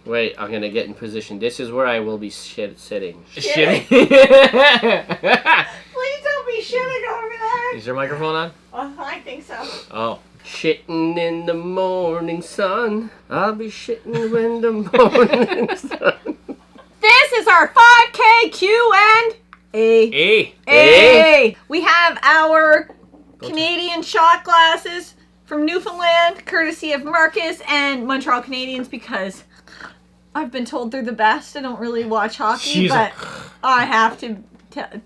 Wait, I'm gonna get in position. This is where I will be sitting. Shitting? Please don't be shitting over there. Is your microphone on? I think so. Oh. Shitting in the morning sun. I'll be shitting when the morning sun. This is our 5K Q&A. A. We have our Canadian shot glasses from Newfoundland, courtesy of Marcus and Montreal Canadiens, because I've been told they're the best. I don't really watch hockey, but I have to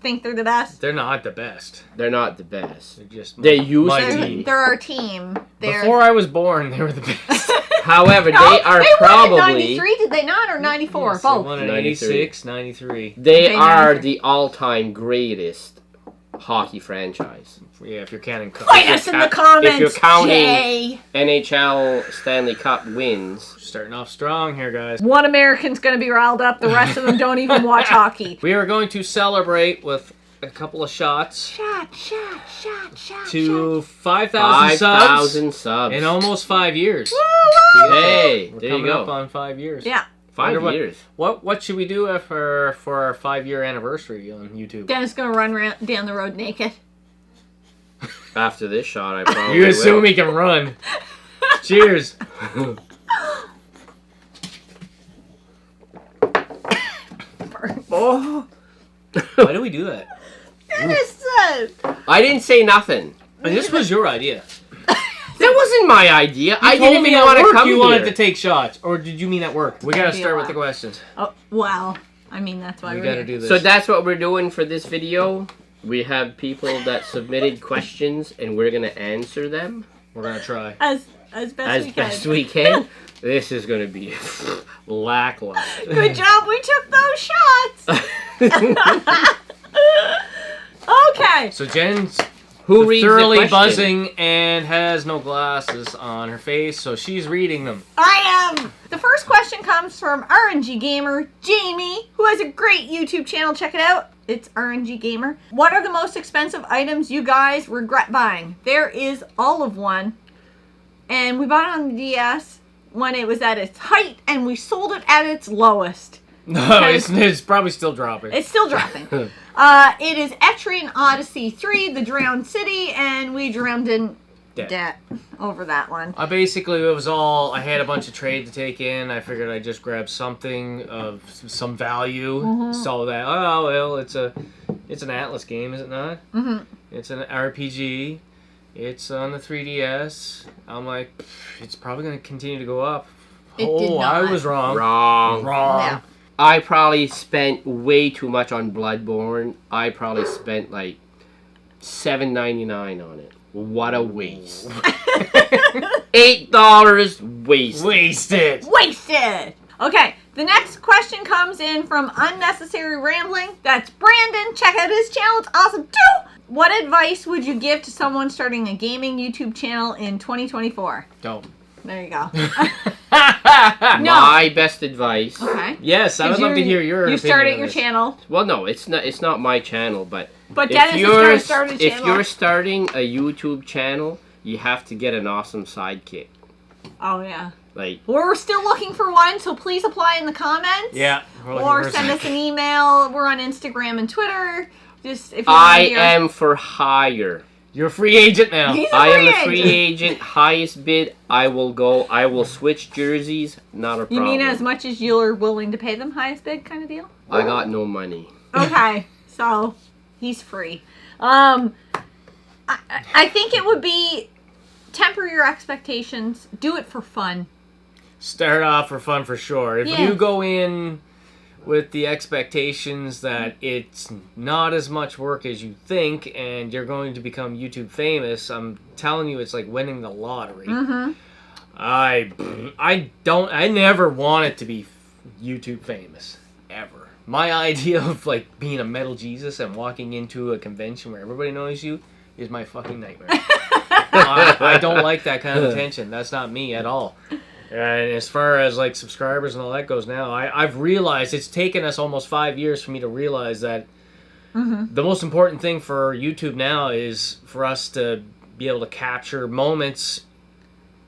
think they're the best. They're not the best. They're not the best. They're just They used my to team. be. They're our team. Before I was born, they were the best. However, No, they are they probably... won in 93, did they not? Or 94? Yes, Both. They won in 93. 86, 93. They Okay, are 93. the all-time greatest hockey franchise. Yeah, if you're counting cups. Fight us in the comments, if you're counting Jay. NHL Stanley Cup wins. Starting off strong here, guys. One American's going to be riled up. The rest of them don't even watch hockey. We are going to celebrate with a couple of shots Shot. to 5,000 subs 5,000 subs. in almost 5 years. Hey, We're there you coming up go. on 5 years. Yeah. 5 Wonder years. What should we do for our 5-year anniversary on YouTube? Dennis going to run down the road naked. After this shot, I probably You assume will. he can run. Cheers. Oh. Why do we do that? Dennis said. I didn't say nothing. And this was your idea. That wasn't my idea. I told didn't me even at want to work come you here. wanted to take shots, or did you mean at work? We gotta Be start a with the lot. questions. Oh, well, I mean, that's why We we're gotta here. do this. So that's what we're doing for this video. We have people that submitted questions, and we're gonna answer them We're gonna try. As best as we can. best we can. This is gonna be lackluster. Good job, we took those shots. Okay. So Jen's Who reads thoroughly the question? buzzing and has no glasses on her face, so she's reading them. I am. The first question comes from RNGGAMER Jamie, who has a great YouTube channel. Check it out. It's RNGGAMER. What are the most expensive items you guys regret buying? There is all of one. And we bought it on the DS when it was at its height, and we sold it at its lowest. No, it's probably still dropping. It's still dropping. It is Etrian Odyssey 3, The Drowned City, and we drowned in debt over that one. Basically, it was all, I had a bunch of trade to take in. I figured I'd just grab something of some value. So that, oh, well, it's an Atlas game, is it not? Mm-hmm. It's an RPG. It's on the 3DS. I'm like, it's probably going to continue to go up. It did not. I was wrong. Wrong. Yeah. I probably spent way too much on Bloodborne. I probably spent like $7.99 on it. What a waste. $8 wasted. Wasted. Okay, the next question comes in from Unnecessary Rambling. That's Brandon. Check out his channel. It's awesome too. What advice would you give to someone starting a gaming YouTube channel in 2024? Don't. There you go. My best advice. Okay. Yes, I would love to hear your You opinion started on your this. channel. Well, no, it's not my channel, but But Dennis is going to start a channel. if you're starting a YouTube channel, you have to get an awesome sidekick. Oh, yeah. Like, We're still looking for one, so please apply in the comments. Yeah. we're looking Or for a send us second. an email. We're on Instagram and Twitter. Just if you I want to am for hire. You're a free agent now. He's a I am a free free agent. Highest bid, I will go. I will switch jerseys. Not a problem. You mean as much as you're willing to pay them highest bid kind of deal? I got no money. Okay, so he's free. I think it would be temper your expectations. Do it for fun. Start off for fun for sure. If Yeah. you go in with the expectations that it's not as much work as you think and you're going to become YouTube famous, I'm telling you it's like winning the lottery. Mm-hmm. I never wanted to be YouTube famous. Ever. My idea of like being a metal Jesus and walking into a convention where everybody knows you is my fucking nightmare. I don't like that kind of attention. That's not me at all. And as far as like subscribers and all that goes now, I've realized it's taken us almost 5 years for me to realize that the most important thing for YouTube now is for us to be able to capture moments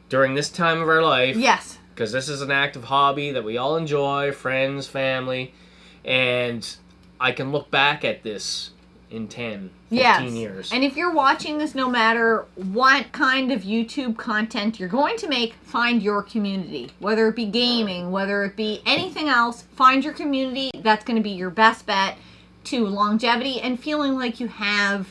during this time of our life Yes. because this is an active hobby that we all enjoy, friends, family, and I can look back at this in 10, 15 years. And if you're watching this, no matter what kind of YouTube content you're going to make, find your community. Whether it be gaming, whether it be anything else, find your community. That's going to be your best bet to longevity and feeling like you have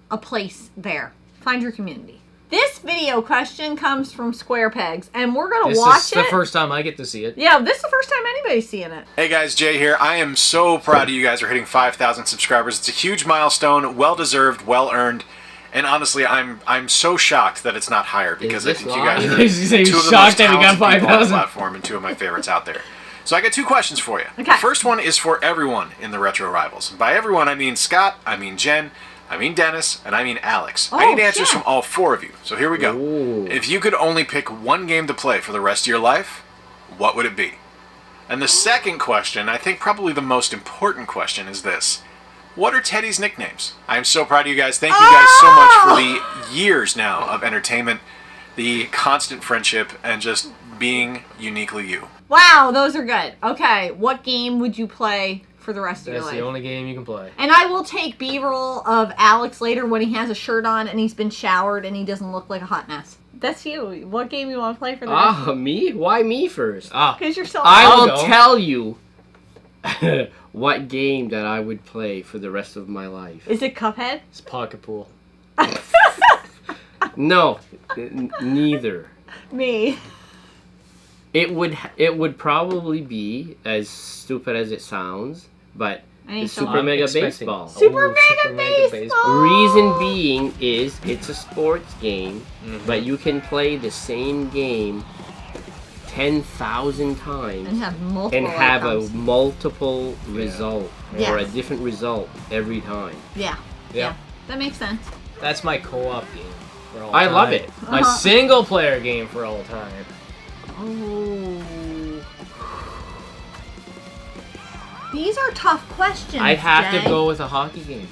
a place there. Find your community. This video question comes from Square Pegs, and we're going to watch it. This is the first time I get to see it. Yeah, this is the first time anybody's seeing it. Hey guys, Jay here. I am so proud of you guys for hitting 5,000 subscribers. It's a huge milestone, well-deserved, well-earned, and honestly, I'm so shocked that it's not higher because I think you guys are two of the most talented people on the platform and two of my favorites out there. So I got two questions for you. Okay. The first one is for everyone in the Retro Rivals. By everyone, I mean Scott, I mean Jen, I mean Dennis, and I mean Alex. I need answers from all four of you. So here we go. Ooh. If you could only pick one game to play for the rest of your life, what would it be? And the second question, I think probably the most important question, is this. What are Teddy's nicknames? I am so proud of you guys. Thank you guys so much for the years now of entertainment, the constant friendship, and just being uniquely you. Wow, those are good. Okay, what game would you play for the rest of your life? That's the only game you can play. And I will take B-roll of Alex later when he has a shirt on and he's been showered and he doesn't look like a hot mess. That's you. What game you want to play for the rest? Me? Why me first? Because you're so I I'll will go. tell you what game that I would play for the rest of my life. Is it Cuphead? It's pocket pool. No, neither. Me. It would probably be, as stupid as it sounds, but I the so Super Mega expecting- Baseball. Super Oh, Mega Baseball! Reason being is it's a sports game, but you can play the same game 10,000 times And have multiple and have outcomes. a multiple result Yeah. or a different result every time. Yeah. Yeah. That makes sense. That's my co-op game for all I time. love it. My single player game for all time. Oh. These are tough questions. I'd have Jay. to go with a hockey game.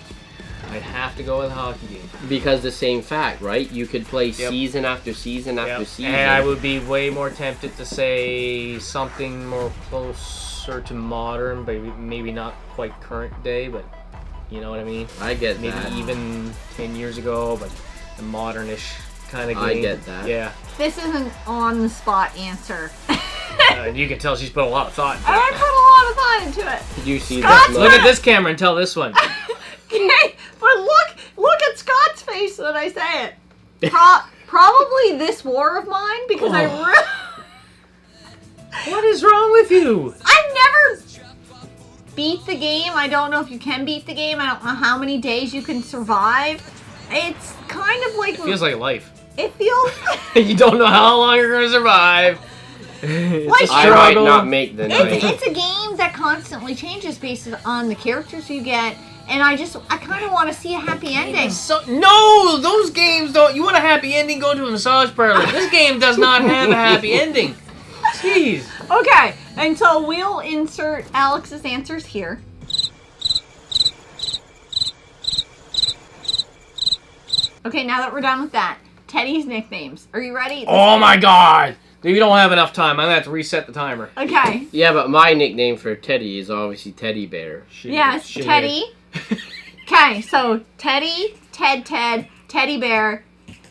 I'd have to go with a hockey game. Because the same fact, right? You could play Yep. season after season after season. And I would be way more tempted to say something more closer to modern, but maybe not quite current day, but you know what I mean? I get Maybe that. even 10 years ago, but a modernish kind of game. I get that. Yeah. This is an on-the-spot answer. You can tell she's put a lot of thought into I it. put a lot of thought into it. Did you see Scott's that? Look at this camera and tell this one. Okay, but look at Scott's face when I say it. Probably this war of mine because What is wrong with you? I've never beat the game. I don't know if you can beat the game. I don't know how many days you can survive. It's kind of like It feels like life. it feels You don't know how long you're going to survive. like I might not make the night. it's a game that constantly changes based on the characters you get, and I kind of want to see a happy ending. No, those games don't. You want a happy ending? Go to a massage parlor. This game does not have a happy ending. Jeez. Okay, and so we'll insert Alex's answers here. Okay, now that we're done with that, Teddy's nicknames. Are you ready? Oh my God. We don't have enough time. I'm going to have to reset the timer. Okay. Yeah, but my nickname for Teddy is obviously Teddy Bear. Yes, Teddy. Okay, so Teddy, Ted, Teddy Bear.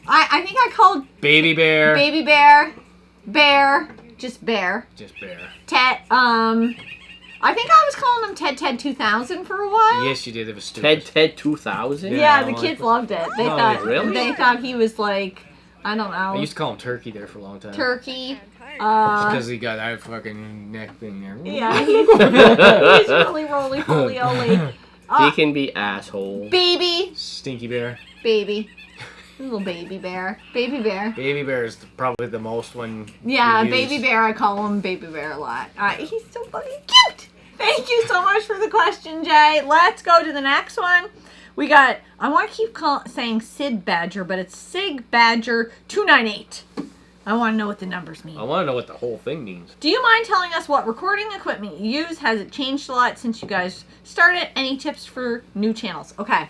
I think I called Baby Bear. Baby Bear, Bear, just Bear. Just Bear. Ted, I think I was calling him Ted 2000 for a while. Yes, you did. It was stupid. Ted 2000? Yeah, I the like kids it. loved it. They Oh, thought really? they thought he was like, I don't I know, used to call him Turkey there for a long time. turkey. Because he got that fucking neck thing there. Yeah, he's really roly-poly-oly. He can be asshole. Baby, Stinky Bear. baby. Little baby bear. Baby bear. Baby Bear is probably the most one. Yeah, we baby use. bear. I call him baby bear a lot. He's so fucking cute. Thank you so much for the question, Jay. Let's go to the next one. We got, I want to keep saying Sid Badger, but it's Sig Badger 298. I want to know what the numbers mean. I want to know what the whole thing means. Do you mind telling us what recording equipment you use? Has it changed a lot since you guys started? Any tips for new channels? Okay.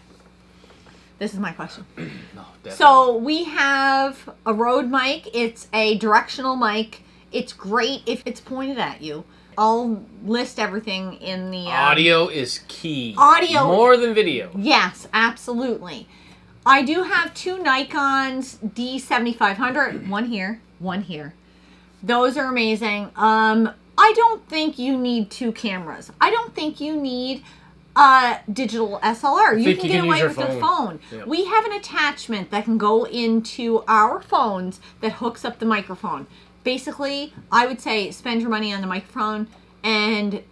This is my question. No, definitely. So we have a Rode mic. It's a directional mic. It's great if it's pointed at you. I'll list everything in the... Audio is key. Audio. More than video. Yes, absolutely. I do have 2 Nikons D7500. One here, one here. Those are amazing. I don't think you need 2 cameras. I don't think you need a digital SLR. You can get away with a phone. Yep. We have an attachment that can go into our phones that hooks up the microphone. Basically, I would say spend your money on the microphone and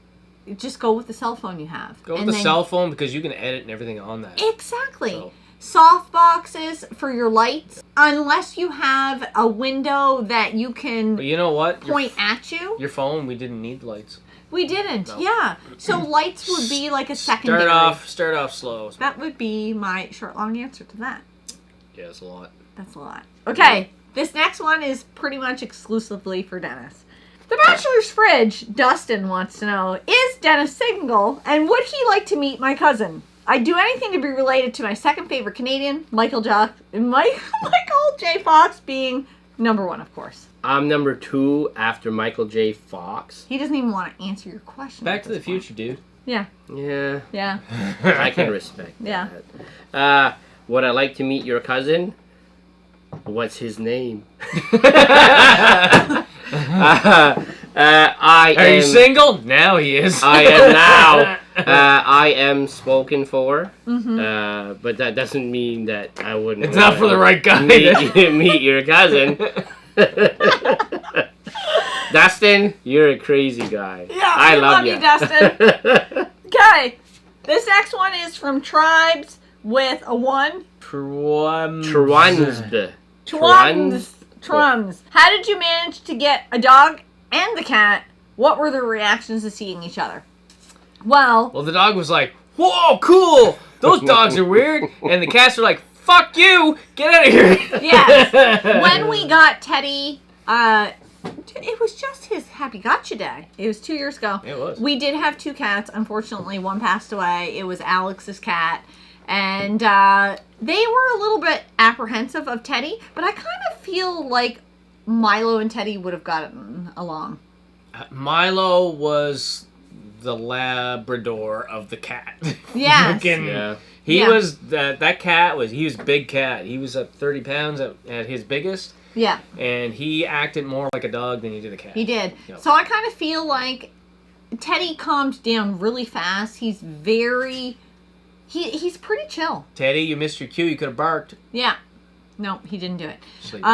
just go with the cell phone you have. Go with the cell phone because you can edit and everything on that. Exactly. So. Soft boxes for your lights, unless you have a window that you can But you know what? point at you. Your phone, we didn't need lights. We didn't, No. yeah. So lights would be like a secondary. Start off slow. That would be my short, long answer to that. Yeah, it's a lot. That's a lot. Okay, this next one is pretty much exclusively for Dennis. The Bachelor's Fridge, Dustin wants to know, is Dennis single, and would he like to meet my cousin? I'd do anything to be related to my second favorite Canadian, Michael J. Fox being number 1, of course. I'm number 2 after Michael J. Fox. He doesn't even want to answer your question. Back to the Future, dude. Yeah. Yeah, Yeah. I can respect Yeah. that. Would I like to meet your cousin? What's his name? Are you single? Now he is. I am now. I am spoken for, but that doesn't mean that I wouldn't. It's not for the right guy. Meet your cousin. Dustin, you're a crazy guy. Yeah, I love you, Dustin. Okay, this next one is from Tribes with a 1. Trunz. Trums. How did you manage to get a dog and the cat? What were their reactions to seeing each other? Well, the dog was like, "Whoa, cool! Those dogs are weird," and the cats were like, "Fuck you! Get out of here!" yes. When we got Teddy, it was just his Happy Gotcha Day. It was 2 years ago. It was. We did have 2 cats. Unfortunately, one passed away. It was Alex's cat. And they were a little bit apprehensive of Teddy, but I kind of feel like Milo and Teddy would have gotten along. Milo was the Labrador of the cat. Yes. Yeah. He was that cat was a big cat. He was at 30 pounds at his biggest. Yeah. And he acted more like a dog than he did a cat. He did. Yep. So I kind of feel like Teddy calmed down really fast. He's very... He's pretty chill. Teddy, you missed your cue. You could have barked. Yeah. No, he didn't do it. Sleep.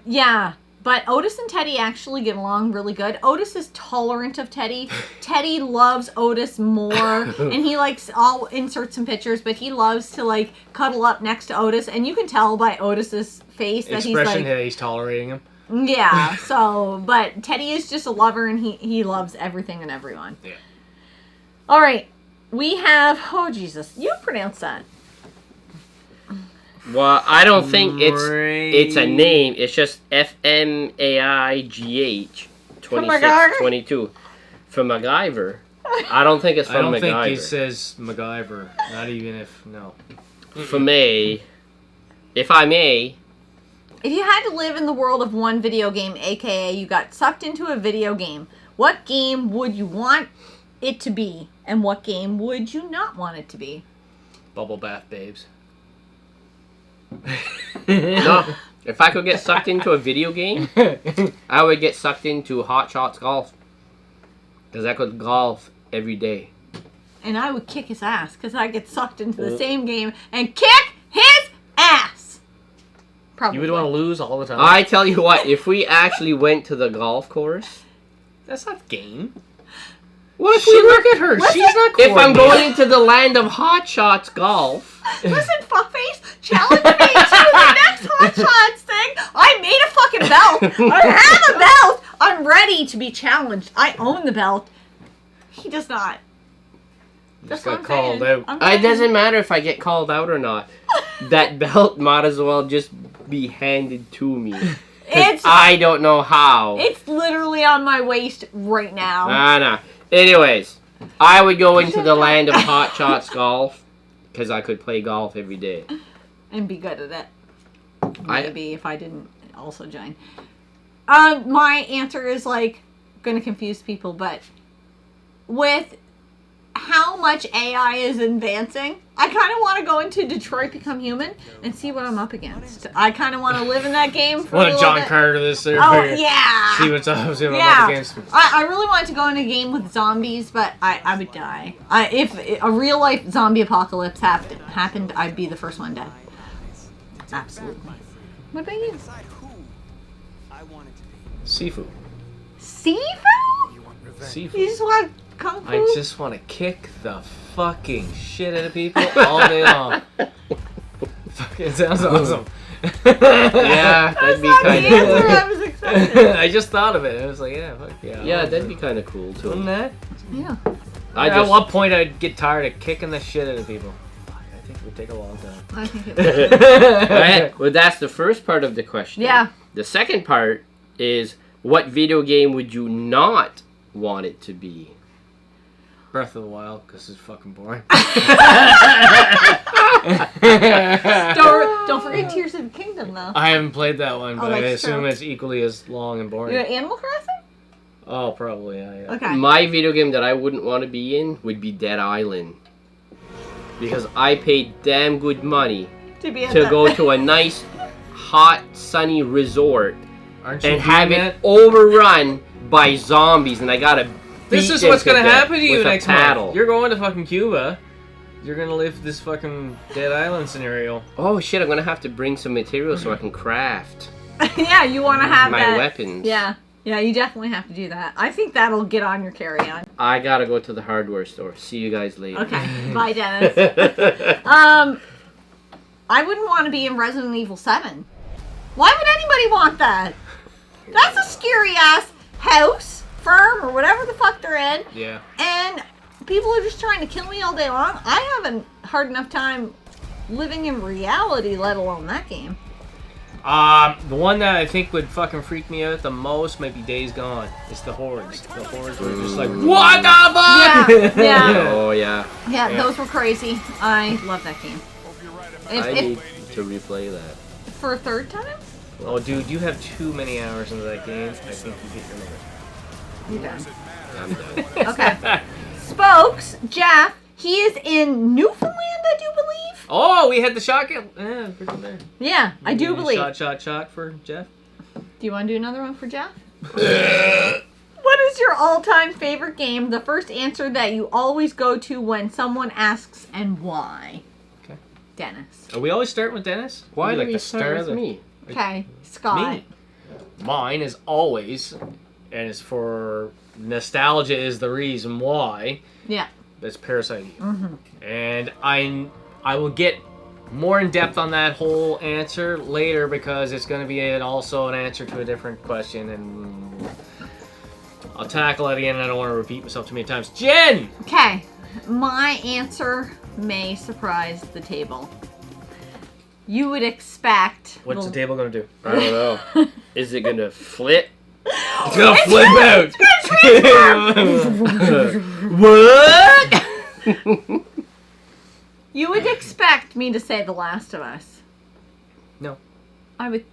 Yeah. But Otis and Teddy actually get along really good. Otis is tolerant of Teddy. Teddy loves Otis more. And he likes, I'll insert some pictures, but he loves to like cuddle up next to Otis. And you can tell by Otis's face that he's like... that he's tolerating him. Yeah. So, but Teddy is just a lover and he loves everything and everyone. Yeah. All right. We have, oh Jesus, you pronounce that. Well, I don't think it's a name. It's just FMAIGH 2622 from MacGyver. I don't think it's from MacGyver. I don't think he says MacGyver. Not even if For me, if I may. If you had to live in the world of one video game, aka you got sucked into a video game, what game would you want it to be, and what game would you not want it to be? Bubble Bath Babes. No, if I could get sucked into a video game, I would get sucked into Hot Shots Golf. Because I could golf every day. And I would kick his ass, because I get sucked into the same game and kick his ass! Probably. You would want to lose all the time. I tell you what, if we actually went to the golf course... That's not game. What if we look at her? She's not If I'm going into the land of Hot Shots Golf... Listen, fuckface, challenge me to the next Hot Shots thing. I made a fucking belt. I have a belt. I'm ready to be challenged. I own the belt. He does not. Just got called out. It doesn't matter if I get called out or not. That belt might as well just be handed to me. I don't know how. It's literally on my waist right now. Nah. Anyways, I would go into the land of Hot Shots Golf because I could play golf every day. And be good at it. Maybe if I didn't also join. My answer is like going to confuse people, but with how much AI is advancing, I kind of want to go into Detroit Become Human and see what I'm up against. I kind of want to live in that game for a What little a John bit. Carter this there. Oh, yeah. See what's up, see what I'm Yeah. up against. I really wanted to go in a game with zombies, but I would die. If a real life zombie apocalypse happened, I'd be the first one dead. Absolutely. What about you? Seafood. Seafood? Seafood. You just want kung fu? I just want to kick the fucking shit out of people all day long. Fucking sounds awesome. Yeah, that'd be That's not the kind answer I of. was expecting. I just thought of it. I was like, yeah, fuck yeah. Yeah, that'd be kind of cool Wouldn't too. that? Yeah. At what point I'd get tired of kicking the shit out of people? I think it would take a long time. I think it was. Right? Well, that's the first part of the question. Yeah. The second part is, what video game would you not want it to be? Breath of the Wild, because it's fucking boring. Don't forget Tears of the Kingdom, though. I haven't played that one, but I that's assume true. it's equally as long and You boring. got Animal Crossing? Oh, probably, yeah. Okay. My video game that I wouldn't want to be in would be Dead Island. Because I paid damn good money To be to go to a nice, hot, sunny resort Aren't you and have doing it overrun by zombies, and I gotta This beat is them what's gonna death happen to you with a next paddle. month. You're going to fucking Cuba. You're gonna live this fucking Dead Island scenario. Oh shit, I'm gonna have to bring some material so I can craft Yeah, you want to have my that. weapons. Yeah. Yeah, you definitely have to do that. I think that'll get on your carry-on. I gotta go to the hardware store. See you guys later. Okay. Bye, Dennis. I wouldn't want to be in Resident Evil 7. Why would anybody want that? That's a scary-ass house, firm, or whatever the fuck they're in. Yeah. And people are just trying to kill me all day long. I have a hard enough time living in reality, let alone that game. The one that I think would fucking freak me out the most might be Days Gone. It's the hordes. The hordes were just like, what the fuck? Yeah, yeah. Oh yeah. Yeah, Yeah. those were crazy. I love that game. I If, need to replay that. for a third time? Oh, dude, you have too many hours into that game. I think you hit your limit. You're done. I'm done. Okay. Spokes, Jeff, he is in Newfoundland, I do believe. Oh, we had the shotgun. Yeah, pretty there. Yeah, I do believe. Shot for Jeff. Do you want to do another one for Jeff? What is your all-time favorite game? The first answer that you always go to when someone asks, and why? Okay. Dennis. Are we always starting with Dennis? Why We do like you the start with of the- me? Okay, Scott. Me. Mine is always, and it's for nostalgia is the reason why. Yeah. That's Parasite Eve. Mm-hmm. And I will get more in depth on that whole answer later because it's going to be also an answer to a different question, and I'll tackle it again. And I don't want to repeat myself too many times. Jen. Okay, my answer may surprise the table. You would expect. What's the table going to do? I don't know. Is it gonna flip? It's going to flip out. What? You would expect me to say The Last of Us. No. I would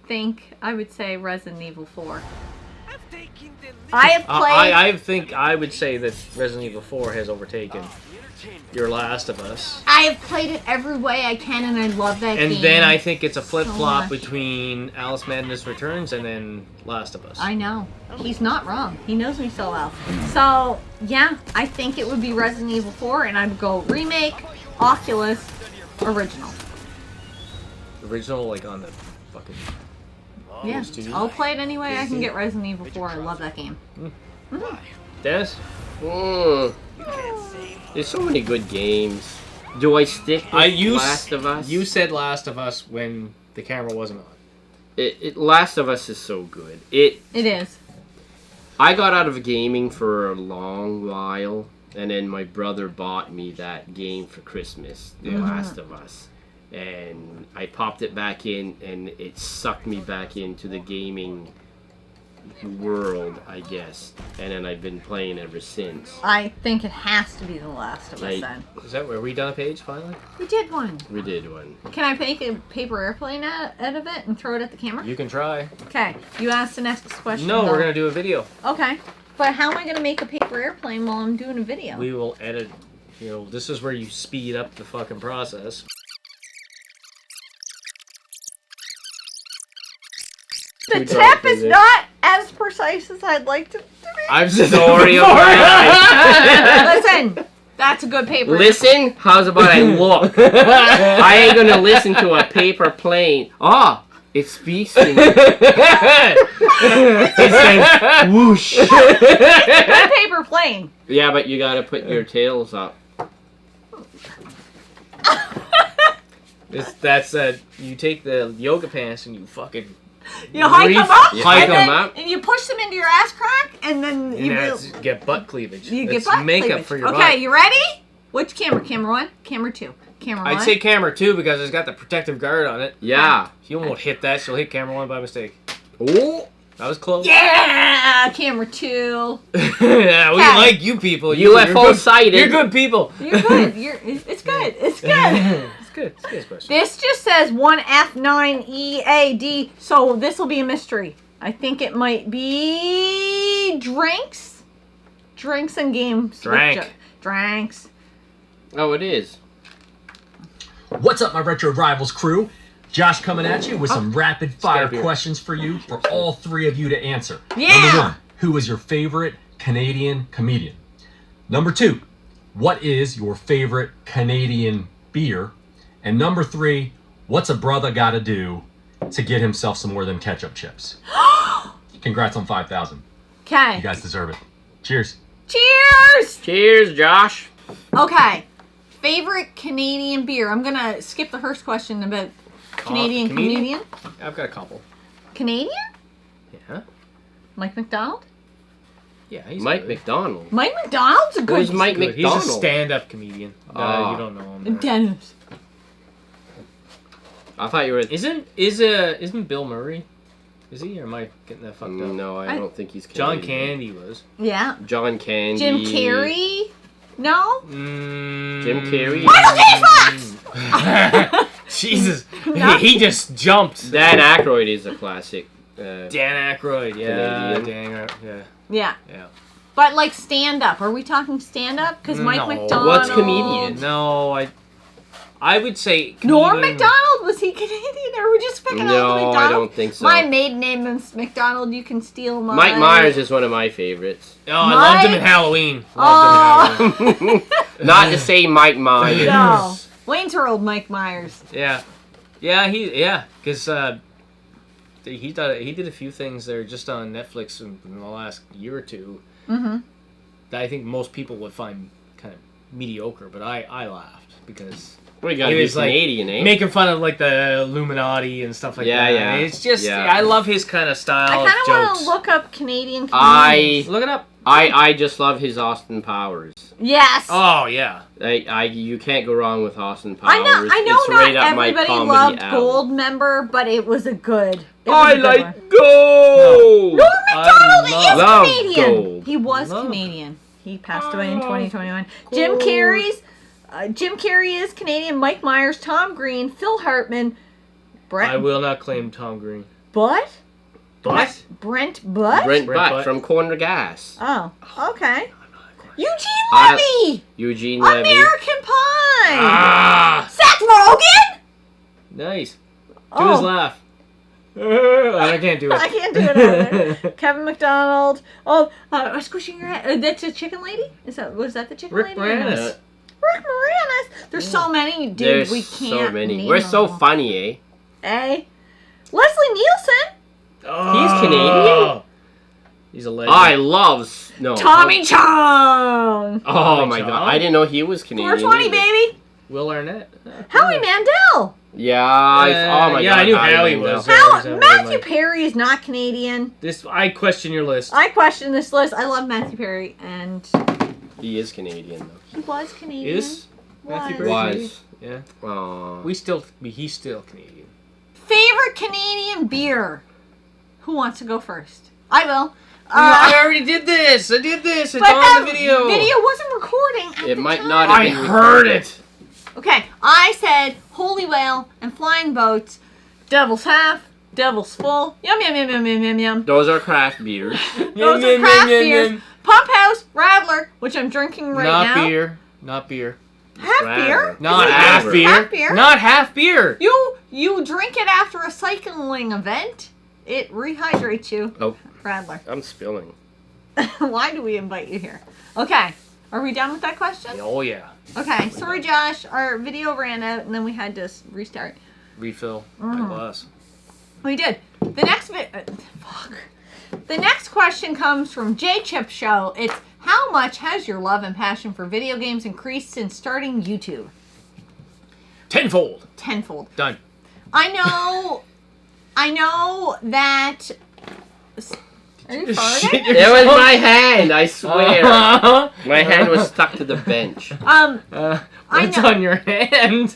say Resident Evil 4. I have played. I think I would say that Resident Evil 4 has overtaken Your Last of Us. I have played it every way I can, and I love that game. And then I think it's a flip-flop much. between Alice Madness Returns and then Last of Us. I know. He's not wrong. He knows me so well. So, yeah, I think it would be Resident Evil 4, and I would go remake, Oculus, original. Original, like on the fucking... Yeah, studio. I'll play it anyway I can get Resident Evil 4. I love that game. Dennis? There's so many good games. Do I stick with Last of Us? You said Last of Us when the camera wasn't on. Last of Us is so good. It is. I got out of gaming for a long while, and then my brother bought me that game for Christmas, The Last of Us. And I popped it back in, and it sucked me back into the gaming world, I guess. And then I've been playing ever since. I think it has to be The Last of Us then. Is that where we done a page finally? We did one. We did one. Can I make a paper airplane out of it and throw it at the camera? You can try. Okay. You asked the next question. No, though. we're gonna do a video. Okay. But how am I going to make a paper airplane while I'm doing a video? We will edit. You know, this is where you speed up the fucking process. The tip is not as precise as I'd like to be. I'm Sorry about Listen, that's a good paper. Listen, how's about I look? I ain't gonna listen to a paper plane. Ah, it speaks to me. It says whoosh. Good paper plane. Yeah, but you gotta put your tails up. That's you take the yoga pants and you fucking You hike them up, You hike and them then- up. and you push them into your ass crack, and then you get butt cleavage. you That's get butt makeup cleavage. for your Okay, butt. you ready? Which camera? Camera 1? Camera 2? Camera 1? I'd say camera 2 because it's got the protective guard on it. Yeah. She won't hit that. She'll hit camera 1 by mistake. Oh. That was close. Yeah! Camera 2. Yeah, we Okay. like you people. UFO sighted. You're good people. You're good. It's good. It's good. It's good. It's a good question. This just says 1F9EAD, so this will be a mystery. I think it might be drinks. Drinks and games. Drinks. Oh, it is. What's up, my Retro Rivals crew? Josh coming at you with some rapid fire Skype here. questions for you for all three of you to answer. Yeah! Number 1, who is your favorite Canadian comedian? Number 2, what is your favorite Canadian beer? And number 3, what's a brother gotta do to get himself some more than ketchup chips? Congrats on 5,000. Okay. You guys deserve it. Cheers. Cheers! Cheers, Josh. Okay. Favorite Canadian beer. I'm going to skip the first question about Canadian comedian. I've got a couple. Canadian? Yeah. Mike McDonald? Yeah, he's Mike good. McDonald's. Mike McDonald's a good. Who's Mike Good. He's McDonald? a stand-up comedian. Oh. You don't know him. Dennis. I thought you were. Isn't Bill Murray? Is he, or am I getting that fucked up? No, I don't think he's John Canadian. Candy was. Yeah. John Candy. Jim Carrey? No? Jim Carrey. Michael J. Fox! Jesus. No. He just jumped. Dan Aykroyd is a classic. Dan Aykroyd. Yeah. Canadian. Yeah. Yeah. Yeah. But like stand up. Are we talking stand up? Because Mike No. McDonald. What's comedian? No, I would say Norm comedian- McDonald? Was he Canadian? Or are we just picking out the No, McDonald? I don't think so. My maiden name is McDonald. You can steal mine. Mike Myers is one of my favorites. Oh, I loved him in Mike- Halloween. Loved him in Halloween. Not to say Mike Myers. No. Wayne's World Mike Myers. Yeah, because he did a few things there just on Netflix in the last year or two Mm-hmm. that I think most people would find kind of mediocre, but I laughed because We gotta he be was like Canadian, eh? making fun of like the Illuminati and stuff like Yeah, that. yeah. It's just Yeah. I love his kind of style I of kind of want jokes. to look up Canadian comedians. Look it up. I just love his Austin Powers. Yes. Oh yeah. You can't go wrong with Austin Powers. I know It's not right up my everybody comedy loved alley. Goldmember, but it was a good. It was I a good one. like gold. Norm McDonald is love Canadian. gold. He was Love. Canadian. He passed away in 2021. Jim Carrey is Canadian. Mike Myers, Tom Green, Phil Hartman, I will not claim Tom Green. Brent But Brent Butt. Brent Brent Butt Butt. from Corner Gas. Oh, okay. Eugene I- Levy, Eugene Levy. American Pie. ah, Seth Rogen. nice. Do his laugh. I can't do it. I can't do it either. Kevin McDonald. Oh, squishing your head. That's a chicken lady? Was that the chicken Rick lady? or no? Moranis. Rick Moranis. There's so many, dude. There's we can't so many. name We're them so all. funny, eh? Eh? Leslie Nielsen. Oh, Canadian? He's a legend. I love no. Tommy Chong. Oh Tommy my Chong? god! I didn't know he was Canadian. 420, either. baby. Will Arnett. Howie Mandel. Yeah. Oh my yeah, god! I knew Howie Howie Mandel. was. Matthew Perry is not Canadian. I question your list. I question this list. I love Matthew Perry, and He is Canadian though. he was Canadian. Is Matthew Perry Was. Canadian? Was. Yeah. Aw. He's still Canadian. Favorite Canadian beer? Who wants to go first? I will. I already did this. I did this. It's But on the video. video wasn't recording at It the might time. not have I been heard it. Okay, I said holy whale and flying boats, devil's half, devil's full, yum yum yum yum yum yum yum. Those are craft beers. Those are craft beers. Pump House, Rattler, which I'm drinking right Not now. beer. Not beer. Half Rattler. beer? Not Is it half beer. Half beer? Not half beer. You drink it after a cycling event. It rehydrates you. Oh, Rattler. I'm spilling. Why do we invite you here? Okay. Are we done with that question? Oh yeah. Okay. Sorry, Josh. Our video ran out and then we had to restart. Refill my glass. We did. The next The next question comes from JChipShow. It's how much has your love and passion for video games increased since starting YouTube? Tenfold. Tenfold. Done. I know that. Are you farting? It was my hand, I swear. My hand was stuck to the bench. What's know. on your hand?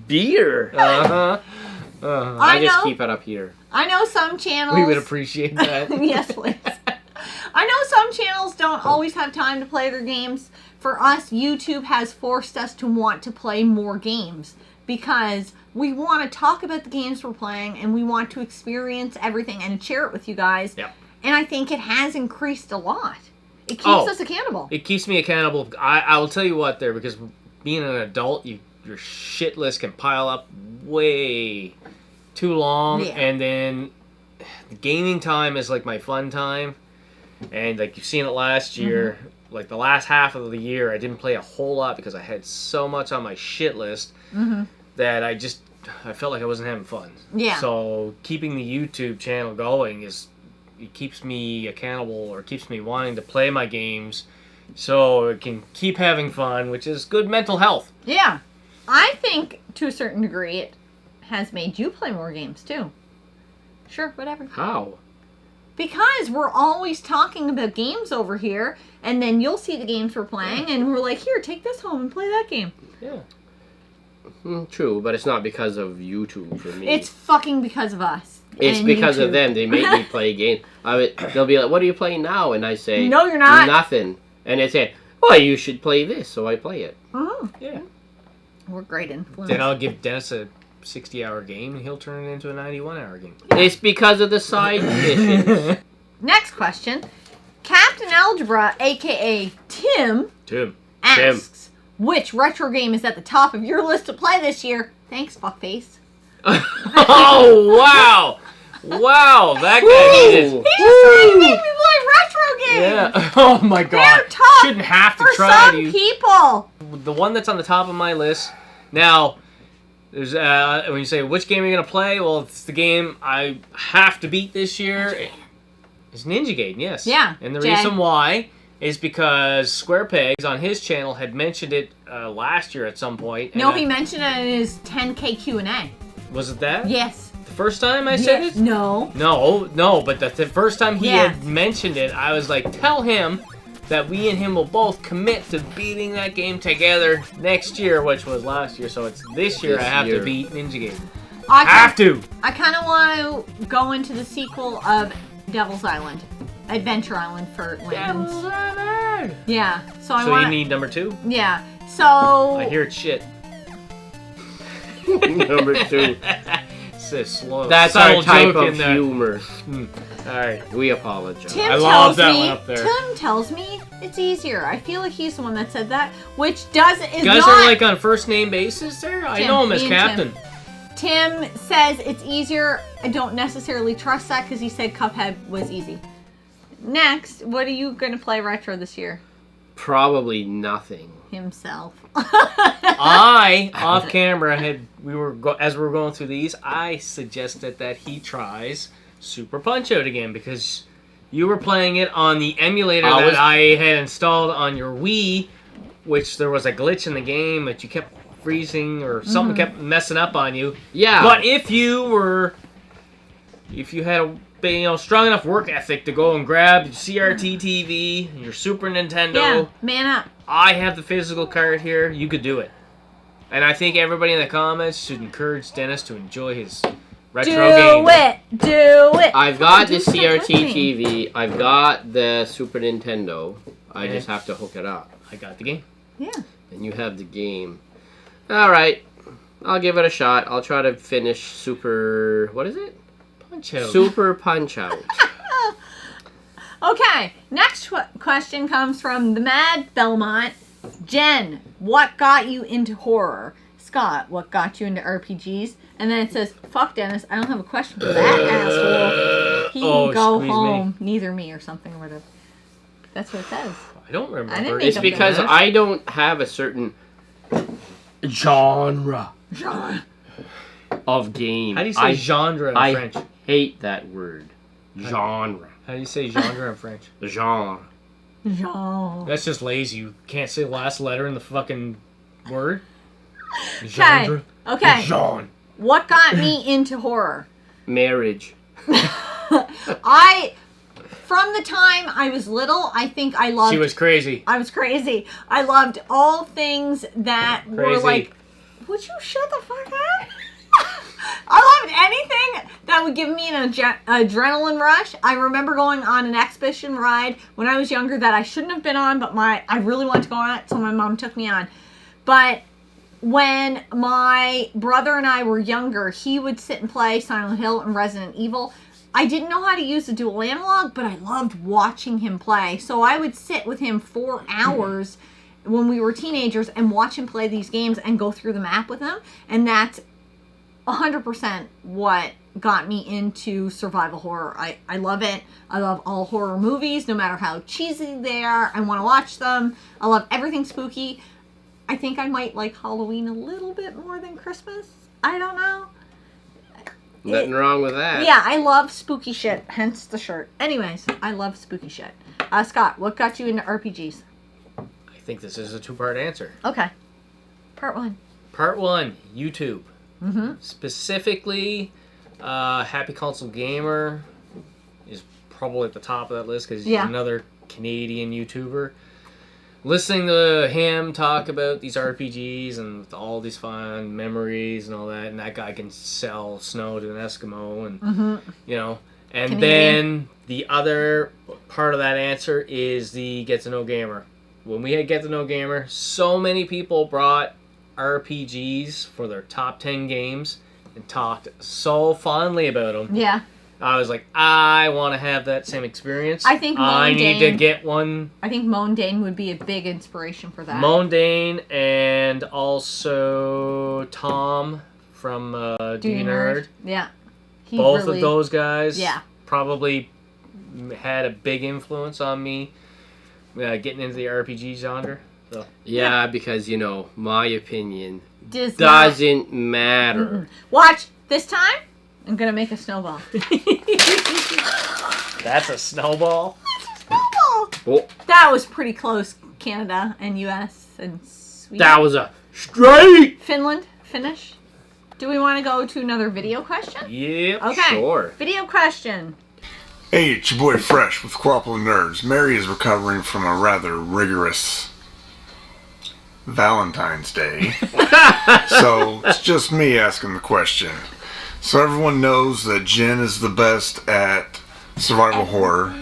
Beer. I just know. keep it up here. I know some channels. We would appreciate that. Yes, please. I know some channels don't always have time to play their games. For us, YouTube has forced us to want to play more games because we want to talk about the games we're playing and we want to experience everything and share it with you guys. Yep. And I think it has increased a lot. It keeps us accountable. It keeps me accountable. I will tell you what there, because being an adult, your shit list can pile up way too long. Yeah. And then the gaming time is like my fun time. And like you've seen it last year, like the last half of the year, I didn't play a whole lot because I had so much on my shit list that I felt like I wasn't having fun. Yeah. So keeping the YouTube channel going it keeps me accountable or keeps me wanting to play my games so it can keep having fun, which is good mental health. Yeah. I think to a certain degree it has made you play more games too. Sure, whatever. How? Because we're always talking about games over here, and then you'll see the games we're playing, and we're like, here, take this home and play that game. Yeah. True, but it's not because of YouTube for me. It's fucking because of us. It's and because YouTube. of them. They make me play games. They'll be like, what are you playing now? And I say, No, you're not. Nothing. And they say, oh, you should play this. So I play it. Oh, Yeah. we're great influence. Then I'll give Dennis a 60-hour game, and he'll turn it into a 91-hour game. It's because of the side missions. Next question. Captain Algebra, a.k.a. Tim, asks, which retro game is at the top of your list to play this year? Thanks, fuckface. Oh, wow. Wow, that guy needed. Ooh. He just tried to make me play retro games. Yeah. Oh my god. They're tough Shouldn't have to for try some to. people. The one that's on the top of my list. Now, there's when you say which game are you gonna play, well, it's the game I have to beat this year. It's Ninja Gaiden, yes. Yeah, And the Jay. reason why is because Square Pegs on his channel had mentioned it last year at some point. No, and he mentioned it in his 10K Q&A. was it that? Yes. The first time I said it? No. No, but the first time he Yes. had mentioned it, I was like, tell him that we and him will both commit to beating that game together next year, which was last year, so it's this year I have to beat Ninja Gaiden. I Have to! I kind of want to go into the sequel of Devil's Island. Adventure Island for Lands. Yeah. So I So want you need number 2? Yeah. So I hear it's shit. Number 2. It's a slow, That's our subtle type joke of in there. humor. Alright. We apologize. Tim I love tells that me one up there. Tim tells me it's easier. I feel like he's the one that said that, which is You guys not are like on first name basis there? I Tim, know him as me and Captain. Tim says it's easier. I don't necessarily trust that because he said Cuphead was easy. Next, what are you going to play retro this year? Probably nothing. Himself. I, off camera, as we were going through these, I suggested that he tries Super Punch-Out again because you were playing it on the emulator that I had installed on your Wii, which there was a glitch in the game that you kept freezing or something kept messing up on you. Yeah. But if you had a strong enough work ethic to go and grab your CRT TV, your Super Nintendo. Yeah, man up. I have the physical card here. You could do it. And I think everybody in the comments should encourage Dennis to enjoy his Retro gaming. Do it. I've got the Do something with CRT me. TV. I've got the Super Nintendo. I just have to hook it up. I got the game. Yeah. And you have the game. Alright. I'll give it a shot. I'll try to finish Super... What is it? Punch Out. Super Punch-Out. Okay, next question comes from the Mad Belmont. Jenn, what got you into horror? Scott, what got you into RPGs? And then it says, fuck Dennis, I don't have a question for that asshole. He can go home. Neither me or something or whatever. That's what it says. I don't remember. I didn't make It's up because that. I don't have a certain genre of game. How do you say genre in French? I hate that word. Genre. How do you say genre in French? Genre. Jean. That's just lazy. You can't say the last letter in the fucking word. Okay. Okay. Jean. What got me into horror? Marriage. From the time I was little, I think I loved... She was crazy. I was crazy. I loved all things that were Crazy. like... Would you shut the fuck up? I loved anything that would give me an adrenaline rush. I remember going on an exhibition ride when I was younger that I shouldn't have been on, but I really wanted to go on it, so my mom took me on. But when my brother and I were younger, he would sit and play Silent Hill and Resident Evil. I didn't know how to use the dual analog, but I loved watching him play. So I would sit with him 4 hours when we were teenagers and watch him play these games and go through the map with him. And that's 100% what got me into survival horror. I love it. I love all horror movies, no matter how cheesy they are. I want to watch them. I love everything spooky. I think I might like Halloween a little bit more than Christmas. I don't know. Nothing wrong with that. Yeah, I love spooky shit, hence the shirt. Anyways, I love spooky shit. Scott, what got you into RPGs? I think this is a 2-part answer. Okay. Part 1. Part 1, YouTube. Mm-hmm. Specifically, Happy Console Gamer is probably at the top of that list because he's Yeah. another Canadian YouTuber. Listening to him talk about these RPGs and all these fun memories and all that, and that guy can sell snow to an Eskimo, and you know. And Canadian. then the other part of that answer is the Get to Know Gamer. When we had Get to Know Gamer, so many people brought RPGs for their top 10 games and talked so fondly about them. Yeah. I was like, I want to have that same experience. I think I need to Moandain- get one. I think Moandain would be a big inspiration for that. Moandain and also Tom from Do You Nerd. Yeah. He Both really- of those guys Yeah. probably had a big influence on me getting into the RPG genre. So. Yeah, because, you know, my opinion Does not- doesn't matter. Watch, this time, I'm going to make a snowball. That's a snowball. Snowball! Oh, That was pretty close, Canada and US and Sweden. that was a straight. Finland, Finnish. Do we want to go to another video question? Yep. Okay. Sure. Video question. Hey, it's your boy Fresh with Co-ople Nerds. Mary is recovering from a rather rigorous Valentine's Day. So it's just me asking the question. So everyone knows that Jenn is the best at survival horror,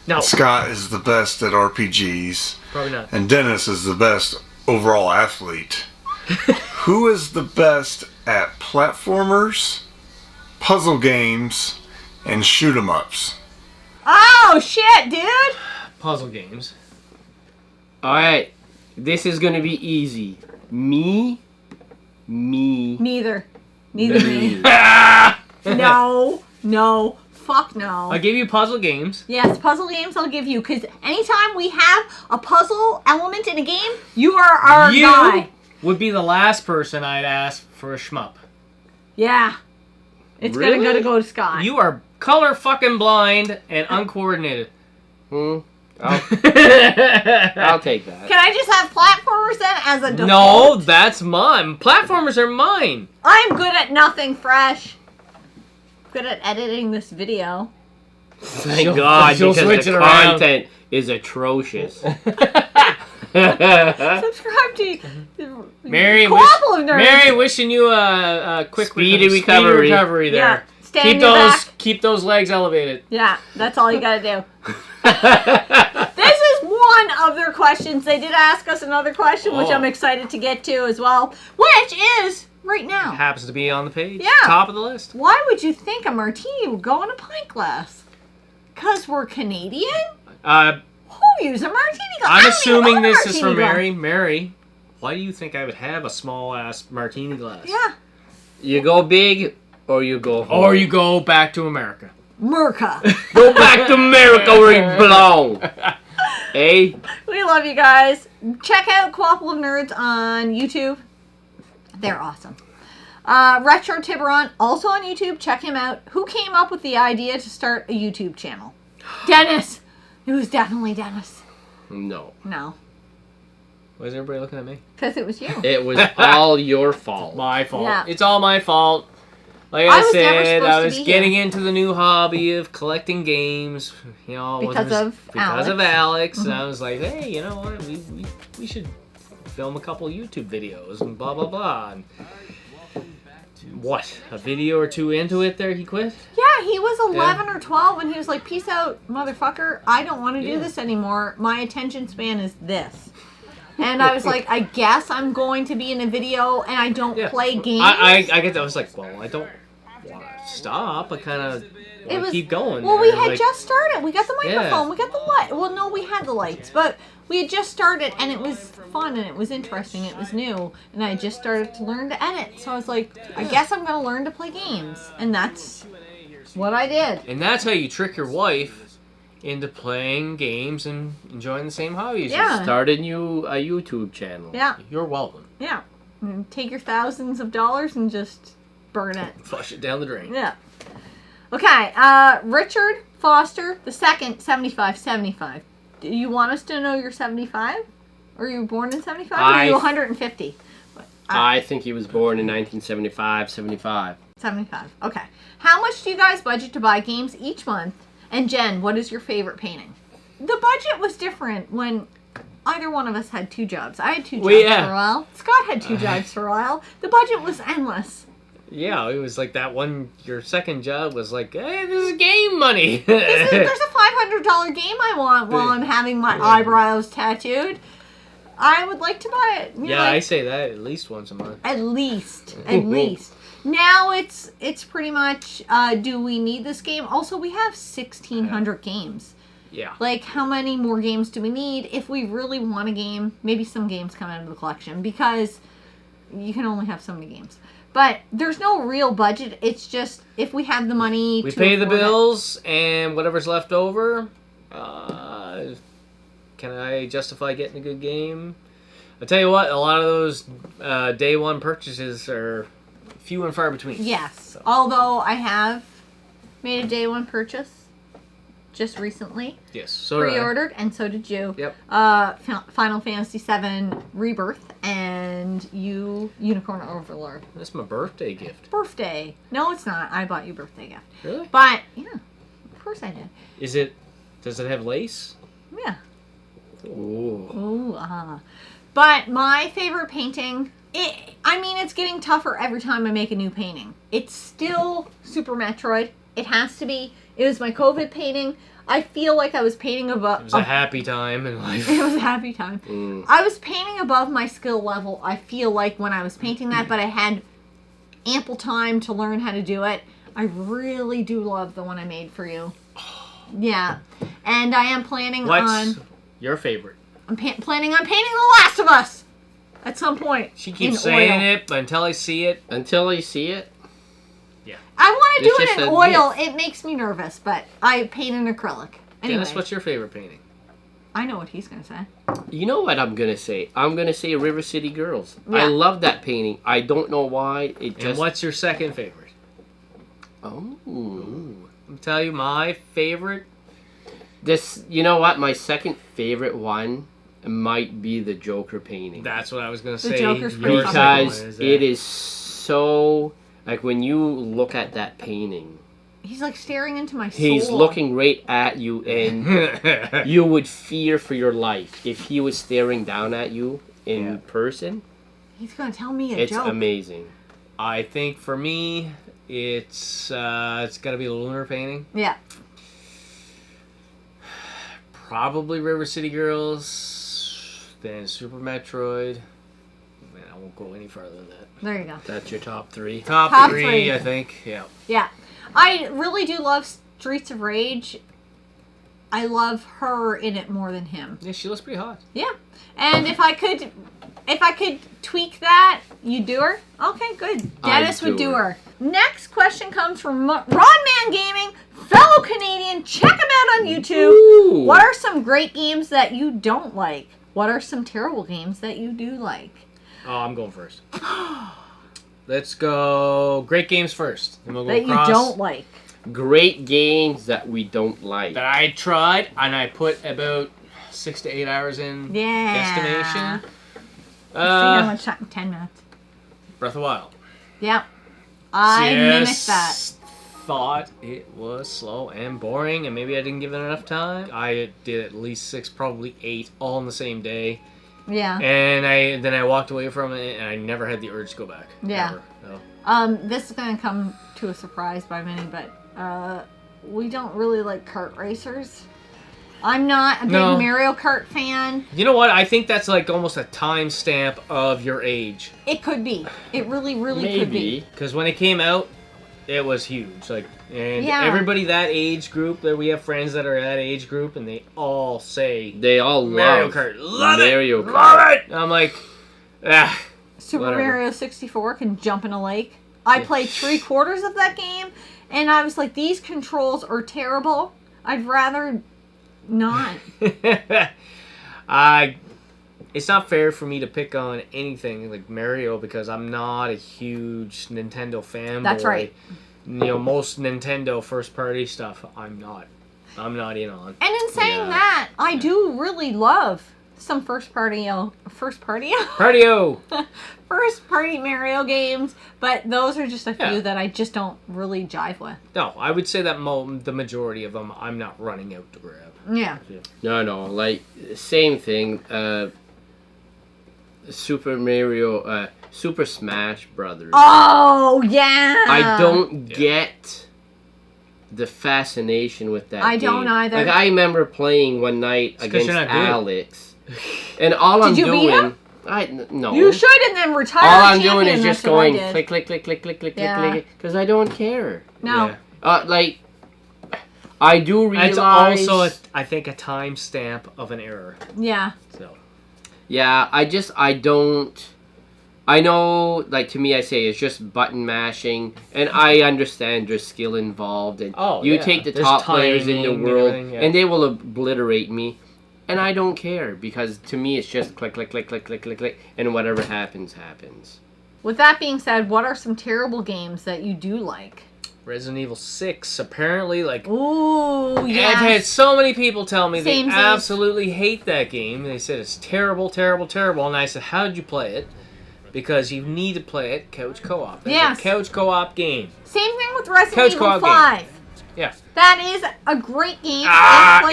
No, Scott is the best at RPGs, probably not. and Dennis is the best overall athlete. Who is the best at platformers, puzzle games, and shoot 'em ups? Oh, shit, dude! Puzzle games. Alright. This is going to be easy. Me. Neither me. Me. No, fuck no. I gave you puzzle games. Yes, puzzle games I'll give you, because anytime we have a puzzle element in a game, you are our You guy. would be the last person I'd ask for a shmup. Yeah. It's Really? gonna go to Scott. You are color fucking blind and uncoordinated. I'll take that. Can I just have platformers then as a default? No, that's mine. Platformers are mine. I'm good at nothing fresh. Good at editing this video. Thank God, she'll because switch the it around. content is atrocious. Subscribe to Mary, Co-ople of Nerds. Mary, wishing you a quick Speedy recovery. recovery there. Yeah. Stand your back. Keep those legs elevated. Yeah, that's all you gotta do. This is one of their questions. They did ask us another question, which I'm excited to get to as well, which is right now. Happens to be on the page. Yeah. Top of the list. Why would you think a martini would go in a pint glass? Because we're Canadian? Who uses a martini glass? I'm assuming this is from glass. Mary. Mary, why do you think I would have a small-ass martini glass? Yeah. You go big, or you go home. Or you go back to America. Merca. Go back to America where you belong. Hey? We love you guys. Check out Co-ople Nerds on YouTube. They're awesome. RetroTiburon, also on YouTube. Check him out. Who came up with the idea to start a YouTube channel? Dennis. It was definitely Dennis. No. No. Why is everybody looking at me? Because it was you. It was all your fault. My fault. Yeah. It's all my fault. Like I I was never said, supposed I to was be getting here. into the new hobby of collecting games. You know, Because of Alex. And I was like, hey, you know what? We should film a couple YouTube videos and blah blah blah. And what? A video or two into it, there he quit. Yeah, he was 11 or 12 and he was like, peace out, motherfucker. I don't want to do this anymore. My attention span is this. And I was like, I guess I'm going to be in a video and I don't play games. I get that. I was like, well, I don't want to stop. I kind of want to keep going. Well, we And, had like, just started. We got the microphone. Yeah. We got the light. Well, no, we had the lights. But we had just started and it was fun and it was interesting. It was new. And I just started to learn to edit. So I was like, I guess I'm going to learn to play games. And that's what I did. And that's how you trick your wife into playing games and enjoying the same hobbies. Yeah. Started you a YouTube channel. Yeah. You're welcome. Yeah. And take your thousands of dollars and just burn it. Flush it down the drain. Yeah. Okay. Richard Foster the second, 75. Do you want us to know you're 75? Or you were born in 75? Or are you 150? I think he was born in 1975, 75. 75. Okay. How much do you guys budget to buy games each month? And Jen, what is your favorite painting? The budget was different when either one of us had two jobs. I had two jobs for a while. Scott had two jobs for a while. The budget was endless. Yeah, it was like that one. Your second job was like, hey, this is game money. There's a $500 game I want while I'm having my eyebrows tattooed. I would like to buy it. Yeah, I say that at least once a month. At least. Now it's pretty much, do we need this game? Also, we have 1,600 games. Yeah. Like, how many more games do we need? If we really want a game, maybe some games come out of the collection because you can only have so many games. But there's no real budget. It's just if we have the money We to pay the afford bills, and whatever's left over, can I justify getting a good game? I'll tell you what, a lot of those day one purchases are few and far between. Yes. So. Although I have made a day one purchase just recently. Yes. So did I. Pre-ordered, and so did you. Yep. Final Fantasy VII Rebirth and Unicorn Overlord. That's my birthday gift. Birthday. No, it's not. I bought you a birthday gift. Really? But, yeah. Of course I did. Does it have lace? Yeah. Ooh. Ooh, But my favorite painting, it's getting tougher every time I make a new painting. It's still Super Metroid. It has to be. It was my COVID painting. I feel like I was painting above... It was a happy time in life. It was a happy time. I was painting above my skill level, I feel like, when I was painting that, but I had ample time to learn how to do it. I really do love the one I made for you. Yeah. And I am planning What's your favorite? I'm planning on painting The Last of Us at some point. She keeps saying it until I see it. Until I see it? Yeah. I want to It's do it just in a oil. myth. It makes me nervous, but I paint in acrylic. Anyway, Dennis, what's your favorite painting? I know what he's going to say. You know what I'm going to say? I'm going to say River City Girls. Yeah. I love that painting. I don't know why. And what's your second favorite? Oh. I'll tell you my favorite. You know what? My second favorite one might be the Joker painting. That's what I was going to The say. Joker's pretty Your fun. second Because one is it is so... Like, when you look at that painting, He's like staring into my soul. he's looking right at you, and you would fear for your life if he was staring down at you in person. He's going to tell me a It's joke. amazing. I think for me, it's got to be a lunar painting. Yeah. Probably River City Girls, then Super Metroid. Man, I won't go any farther than that. There you go. That's your top 3. Top three. three, I think. Yeah. Yeah. I really do love Streets of Rage. I love her in it more than him. Yeah, she looks pretty hot. Yeah. And if I could tweak that, you do her? Okay, good. Dennis would do her. Next question comes from RonManGaming, fellow Canadian. Check him out on YouTube. Ooh. What are some great games that you don't like? What are some terrible games that you do like? Oh, I'm going first. Let's go. Great games first. And we'll go That across. you don't like. Great games that we don't like. That I tried, and I put about 6 to 8 hours in. Yeah. Guesstimation. Let's see how much time. 10 minutes. Breath of the Wild. Yep. I mimicked that. Thought it was slow and boring, and maybe I didn't give it enough time. I did at least 6, probably 8, all in the same day. Yeah. And then I walked away from it, and I never had the urge to go back. Yeah. Ever. No. This is going to come to a surprise by many, but we don't really like kart racers. I'm not a big Mario Kart fan. You know what? I think that's like almost a timestamp of your age. It could be. It really, really Maybe. could be. Because when it came out, it was huge. And Yeah. everybody that age group, that we have friends that are that age group, and they all say They all Mario love Kart. Love Mario it. Kart. Love it. I'm like, ah. Super Whatever. Mario 64 can jump in a lake. I played 3/4 of that game, and I was like, these controls are terrible. I'd rather not. It's not fair for me to pick on anything like Mario because I'm not a huge Nintendo fanboy. That's right. You know, most Nintendo first party stuff I'm not in on. And in saying Yeah. that, I do really love some first party Cardio. first party Mario games, but those are just a few Yeah. that I just don't really jive with. No, I would say that the majority of them I'm not running out to grab. Yeah. No, like, same thing. Super Mario, Super Smash Brothers. Oh, yeah. I don't get the fascination with that I game. don't either. Like, I remember playing one night 'cause against you're not good. Alex, and all I'm Did you beat him? doing... No. You should and then retire. All I'm champion, doing is that's just what I going did. click, click, click, click, click, Yeah. click, because I don't care. No. Yeah. Like, I do realize... It's also, I think, a timestamp of an error. Yeah. So. Yeah, I don't... I know, like, to me, I say it's just button mashing, and I understand there's skill involved, and you yeah. take the There's top players in the timing and world, everything, yeah. and they will obliterate me, and I don't care, because to me, it's just click, click, click, click, click, click, click, and whatever happens, happens. With that being said, what are some terrible games that you do like? Resident Evil 6, apparently, like... Ooh, yeah. I've had so many people tell me they Samesies. absolutely hate that game. They said it's terrible, terrible, terrible. And I said, how did you play it? Because you need to play it couch co-op. It's Yes. a couch co-op game. Same thing with Resident Couch Evil co-op 5. Yeah. That is a great game.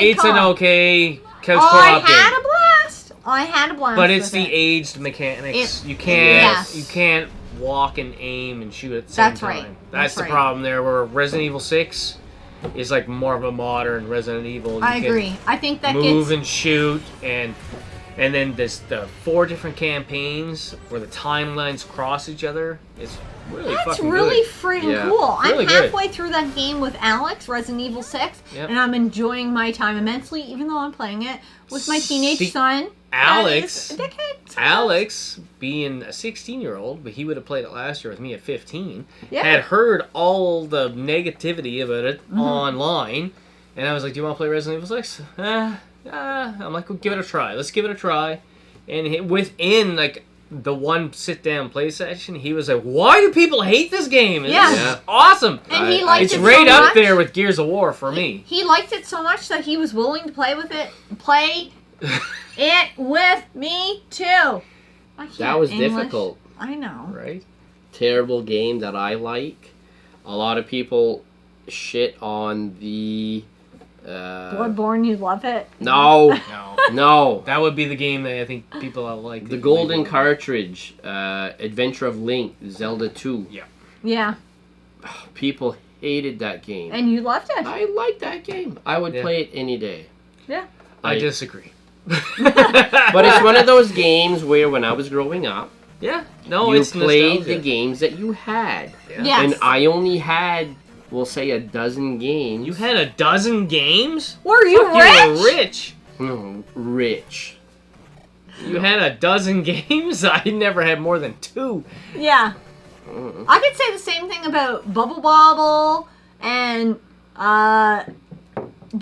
It's an okay couch I co-op had game. a blast. I had a blast. But it's with the it. aged mechanics. It- You can't Yes. you can't walk and aim and shoot at the same That's time. right. That's That's the right. problem there, where Resident Evil 6 is like more of a modern Resident Evil. I You can agree. I think that move gets... and shoot, and then there's the 4 different campaigns where the timelines cross each other. It's really That's fucking really good. freaking Yeah. cool. Really I'm good. halfway through that game with Alex, Resident Evil 6, Yep. and I'm enjoying my time immensely, even though I'm playing it with my teenage See, son. Alex- That is a decade. Alex, being a 16-year-old, but he would have played it last year with me at 15, Yeah. had heard all the negativity about it Mm-hmm. online, and I was like, do you want to play Resident Evil 6? I'm like, well, give it a try. Let's give it a try. And within, like, the one sit-down play session, he was like, why do people hate this game? This Yeah. is awesome. And he I- liked It's it right so up much. there with Gears of War for me. He liked it so much that he was willing to play it with me too. I can't That was English. difficult. I know. Right? Terrible game that I like. A lot of people shit on the Bloodborne, you love it. No, No. no. That would be the game that I think people like. The golden cartridge, Adventure of Link, Zelda 2. Yeah. Yeah, People hated that game. and you loved it. I like that game. I would Yeah. play it any day. Yeah. I disagree. But it's one of those games where when I was growing up, Yeah. No, you it's played nostalgia. the games that you had. Yeah. Yes. And I only had, we'll say, a dozen games. You had a dozen games? Were you Fuck, you were rich? rich. No, rich. You had a dozen games? I never had more than 2. Yeah. I could say the same thing about Bubble Bobble and Balloon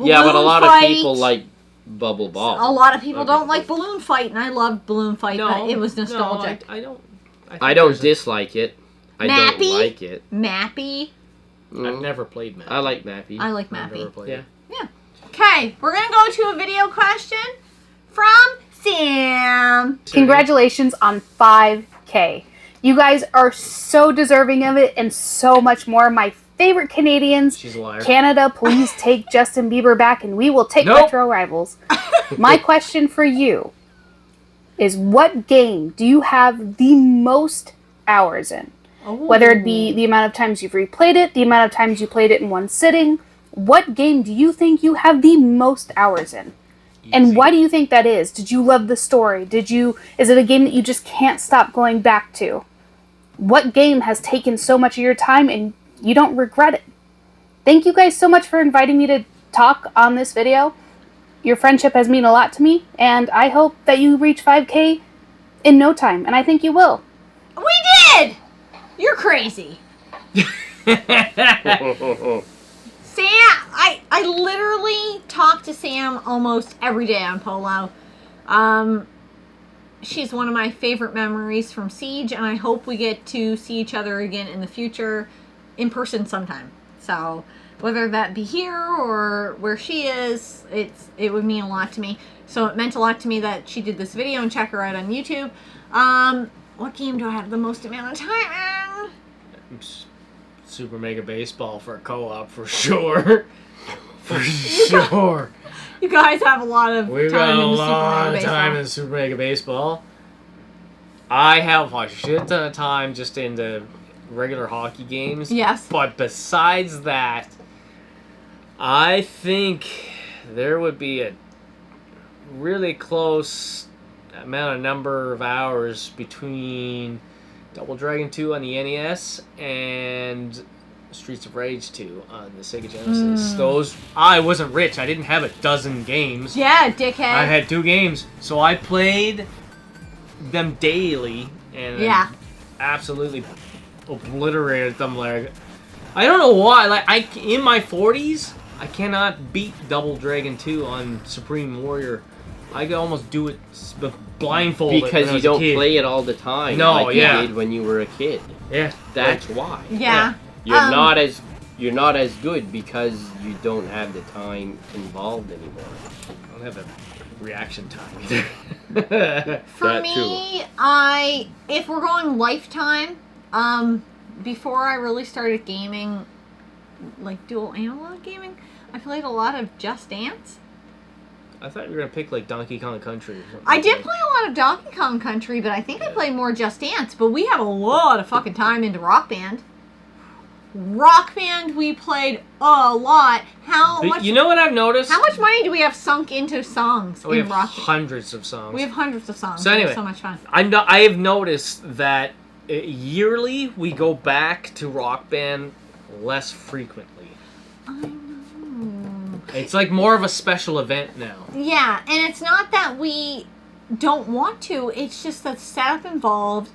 Yeah, but a lot Fight. of people like Bubble A Ball. lot of people Okay. don't like Balloon Fight, and I loved Balloon Fight, but it was nostalgic. No, I don't. I don't dislike it. I don't Mappy? like it. Mappy. I've never played Mappy. I like Mappy. I like I've never Mappy. played Yeah. it. Okay, we're gonna go to a video question from Sam. Congratulations on 5K. You guys are so deserving of it and so much more. My favorite Canadians. She's a liar. Canada, please take Justin Bieber back and we will take Nope. retro rivals. My question for you is, what game do you have the most hours in? Whether it be the amount of times you've replayed it, the amount of times you played it in one sitting, what game do you think you have the most hours in? And why do you think that is? Did you love the story? Is it a game that you just can't stop going back to? What game has taken so much of your time and you don't regret it? Thank you guys so much for inviting me to talk on this video. Your friendship has meant a lot to me, and I hope that you reach 5K in no time, and I think you will. We did! You're crazy. Sam, I literally talk to Sam almost every day on Polo. She's one of my favorite memories from Siege, and I hope we get to see each other again in the future in person sometime. So whether that be here or where she is, it would mean a lot to me. So it meant a lot to me that she did this video, and check her out on YouTube. What game do I have the most amount of time in? Super Mega Baseball for a co-op for sure. For sure. You guys have a lot of We've time got a in the Super lot Mega of time Baseball. in Super Mega Baseball. I have a shit ton of time just in the regular hockey games. Yes. But besides that, I think there would be a really close number of hours between Double Dragon 2 on the NES and Streets of Rage 2 on the Sega Genesis. Those, I wasn't rich. I didn't have a dozen games. Yeah, dickhead. I had 2 games, so I played them daily and absolutely obliterated them. Like, I don't know why. Like, in my 40s, I cannot beat Double Dragon 2 on Supreme Warrior. I could almost do it blindfolded Because when I you was a don't kid. play it all the time. No, like yeah. you did when you were a kid. Yeah, That's why. Yeah. You're not as good because you don't have the time involved anymore. I don't have a reaction time either. For That me, if we're going lifetime, before I really started gaming, like dual analog gaming, I played a lot of Just Dance. I thought you were gonna pick like Donkey Kong Country or something. I did play a lot of Donkey Kong Country, but I think I played more Just Dance. But we have a lot of fucking time into Rock Band. Rock Band, we played a lot. But much? you know what I've noticed? How much money do we have sunk into songs We in have Rock Band? hundreds of songs. We have hundreds of songs. So We have anyway, so much fun. I have noticed that yearly we go back to Rock Band less frequently. I know. It's like more of a special event now. Yeah, and it's not that we don't want to. It's just that setup involved,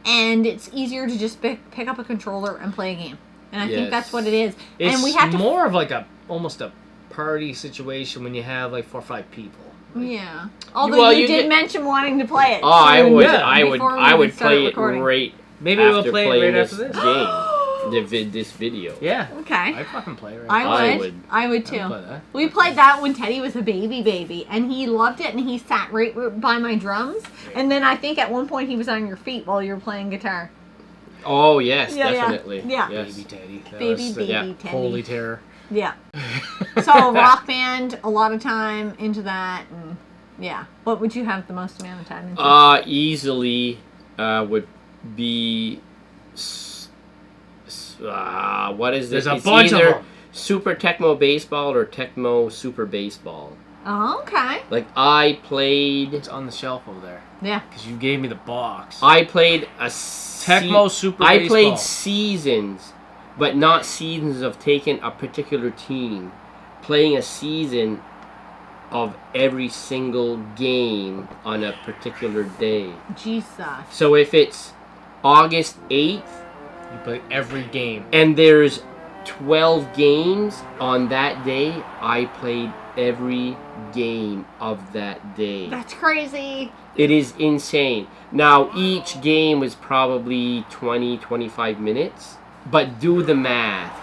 and it's easier to just pick up a controller and play a game. And I think that's what it is. It's and we have to. more of like almost a party situation when you have like 4 or 5 people. Yeah. Although you did mention wanting to play it. Oh, I soon, would, Yeah. I would, before we I would even started play it recording. right. Maybe we'll after play it playing right after this. game, this video. Yeah. Okay. I fucking play right I after would. would. I would this. too. I'd play that. We played that when Teddy was a baby, and he loved it, and he sat right by my drums. And then I think at one point he was on your feet while you were playing guitar. Oh yes, Yeah, yeah. definitely. Yeah. Yes. Baby Teddy. That Baby was the Teddy. Holy terror. Yeah. So Rock Band, a lot of time into that, and yeah. What would you have the most amount of time into? Easily would be. What is this? There's a It's bunch of either them. Super Tecmo Baseball or Tecmo Super Baseball. Oh, okay. Like I played. It's on the shelf over there. Yeah. Because you gave me the box. I played a Tecmo Super I Baseball. played seasons, but not seasons of taking a particular team. Playing a season of every single game on a particular day. Jesus. So if it's August 8th You play every game. and there's 12 games on that day, I played every game of that day. That's crazy. It is insane. Now, each game was probably 20, 25 minutes, but do the math.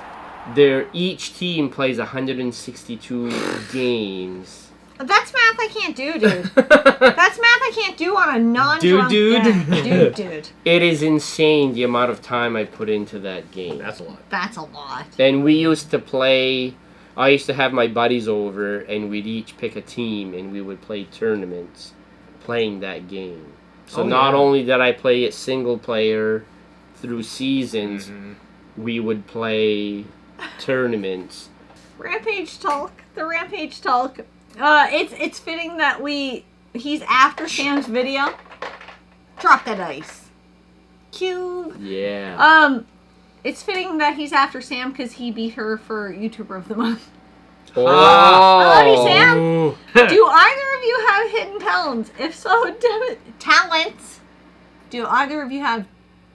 Each team plays 162 games. That's math I can't do, dude. That's math I can't do on a non-drunk Dude. day. Dude. It is insane the amount of time I put into that game. That's a lot. That's a lot. And we used to play, I used to have my buddies over and we'd each pick a team and we would play tournaments playing that game. So Oh, not yeah. only did I play it single player through seasons, we would play tournaments. RetroTiburon, the RetroTiburon. It's fitting that he's after Sam's video. Drop that ice. Cube. Yeah. It's fitting that he's after Sam because he beat her for YouTuber of the Month. Oh. I love you, Sam. Ooh. Do either of you have hidden talents? If so, talents. Do either of you have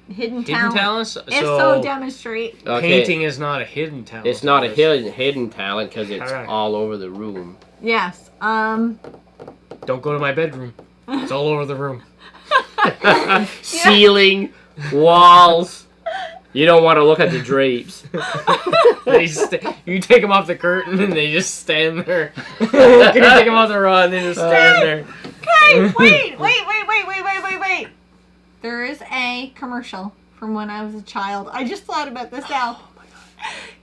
hidden Hidden talents? talents? If so, demonstrate. Okay. Painting is not a hidden talent. It's not a of course. hidden talent because it's Alright. all over the room. Yes. Don't go to my bedroom. It's all over the room. Ceiling, walls. You don't want to look at the drapes. You take them off the curtain and they just stand there. You take them off the rod and they just stand there. Okay, wait. There is a commercial from when I was a child. I just thought about this now. Oh my god.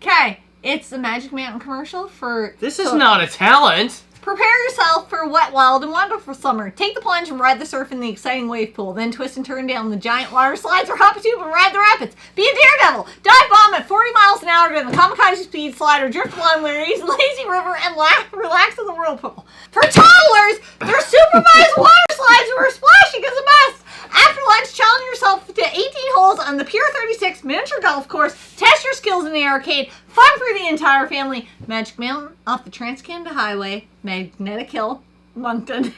Okay, it's the Magic Mountain commercial for... This is not a talent. Prepare yourself for a wet, wild, and wonderful summer. Take the plunge and ride the surf in the exciting wave pool. Then twist and turn down the giant water slides or hop a tube and ride the rapids. Be a daredevil. Dive bomb at 40 miles an hour to the kamikaze speed slide or drift along the lazy river and relax in the whirlpool. For toddlers, their supervised water slides where splashing is a must. After lunch, challenge yourself to 18 holes on the Pier 36 miniature golf course. Test your skills in the arcade. Fun for the entire family. Magic Mountain off the Trans-Canada Highway. Magnetic Hill, Moncton.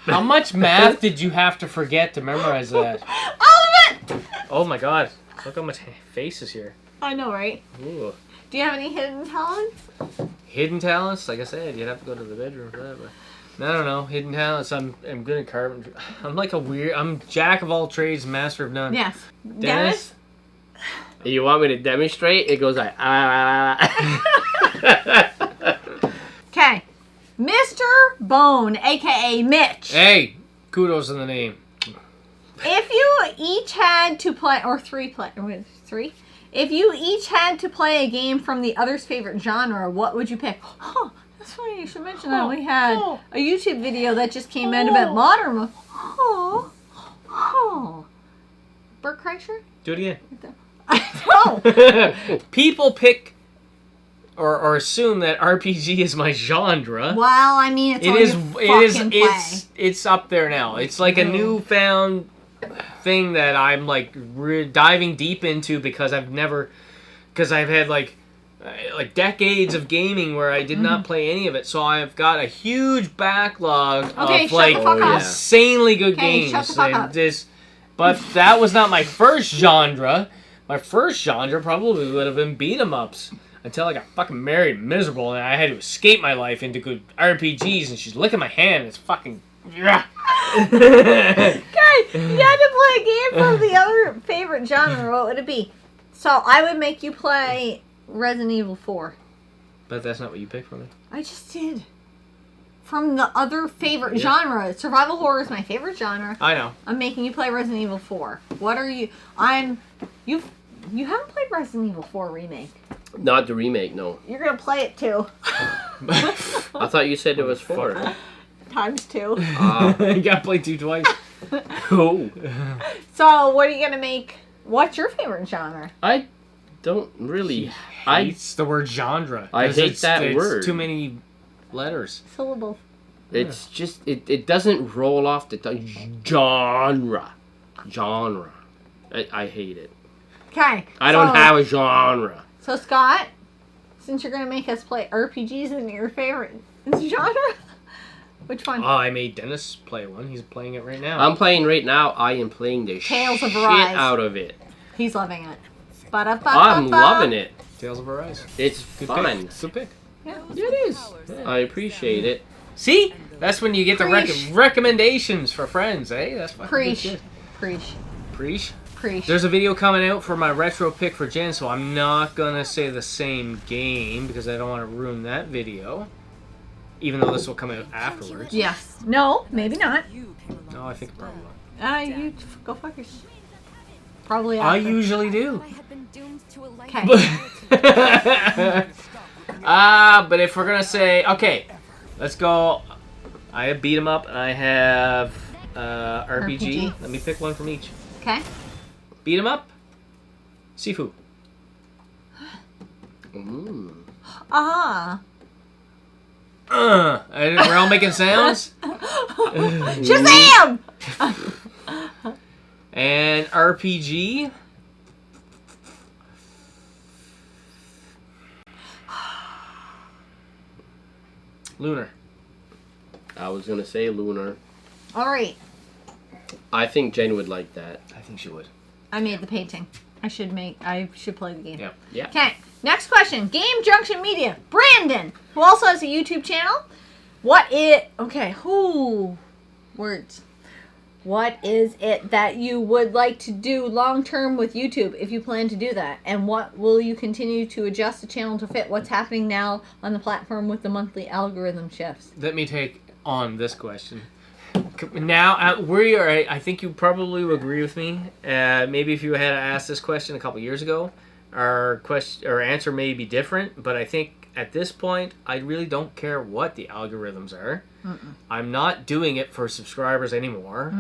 How much math did you have to forget to memorize that? All of it! Oh my god. Look how much faces here. I know, right? Ooh. Do you have any hidden talents? Hidden talents? Like I said, you'd have to go to the bedroom for that. But I don't know. Hidden talents. I'm good at carpentry. I'm jack of all trades, master of none. Yes. Dennis? You want me to demonstrate? It goes like Okay. Mr. Bone, aka Mitch. Hey, kudos in the name. If you each had to play, or three? If you each had to play a game from the other's favorite genre, what would you pick? Oh, that's funny you should mention that. We had a YouTube video that just came out about modern. Bert Kreischer? Do it again. No. People pick or assume that RPG is my genre. Well, I mean, It's up there now. It's like a newfound thing that I'm like diving deep into because I've had like decades of gaming where I did not play any of it. So I've got a huge backlog of like insanely good games. Shut the fuck up. But that was not my first genre. My first genre probably would have been beat 'em ups. Until I got fucking married and miserable and I had to escape my life into good RPGs and she's licking my hand. It's fucking... Guys, you had to play a game from the other favorite genre. What would it be? So I would make you play Resident Evil 4. But that's not what you picked for me. I just did. From the other favorite genre. Survival horror is my favorite genre. I know. I'm making you play Resident Evil 4. What are you... You haven't played Resident Evil 4 Remake. Not the remake, no. You're gonna play it too. I thought you said it was 4. Times 2. You gotta play 2 twice. Oh. So, what are you gonna make? What's your favorite genre? I don't really... It's the word genre. I 'Cause hate that it's word. Too many letters. Syllable. It's just... It doesn't roll off the tongue. Genre. I hate it. Okay. I don't have a genre. So, Scott, since you're gonna make us play RPGs in your favorite genre, which one? I made Dennis play one. He's playing it right now. I'm playing right now. I am playing the Tales of shit Arise. out of it. He's loving it. I'm loving it. Tales of Arise. It's Good fun. pick. Good pick. Yeah. Yeah, it is. I appreciate it. See? That's when you get the Preach. recommendations for friends, eh? That's fucking Preach. good shit. Preach. Preach. Preach. There's a video coming out for my retro pick for Jenn, so I'm not gonna say the same game because I don't want to ruin that video. Even though this will come out afterwards. Yes. No, maybe not. No, I think it probably will. You go fuck yourself. Probably I after. usually do. Okay. But if we're gonna say, okay, let's go. I have beat 'em up and I have RPG. Let me pick one from each. Okay. Beat 'em up. Sifu. Ah. And we're all making sounds. Shazam! And RPG. Lunar. I was gonna say Lunar. All right. I think Jenn would like that. I think she would. I made the painting. I should play the game. Yeah. Yeah. Okay. Next question. Game Junction Media. Brandon, who also has a YouTube channel. Words. What is it that you would like to do long term with YouTube if you plan to do that? And what will you continue to adjust the channel to fit what's happening now on the platform with the monthly algorithm shifts? Let me take on this question. Now, I think you probably would agree with me. Maybe if you had asked this question a couple years ago, our answer may be different. But I think at this point, I really don't care what the algorithms are. I'm not doing it for subscribers anymore.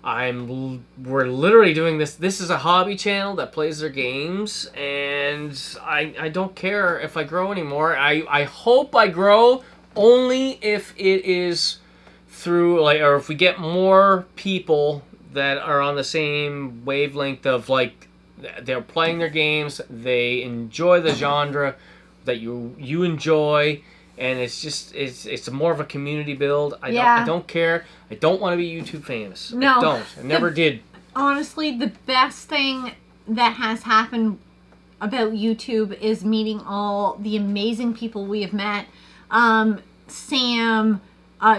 We're literally doing this. This is a hobby channel that plays their games, and I don't care if I grow anymore. I hope I grow only if it is through or if we get more people that are on the same wavelength of they're playing their games, they enjoy the genre that you enjoy, and it's more of a community build. I don't care. I don't want to be YouTube famous. No. I don't. I never did. Honestly, the best thing that has happened about YouTube is meeting all the amazing people we have met. Sam,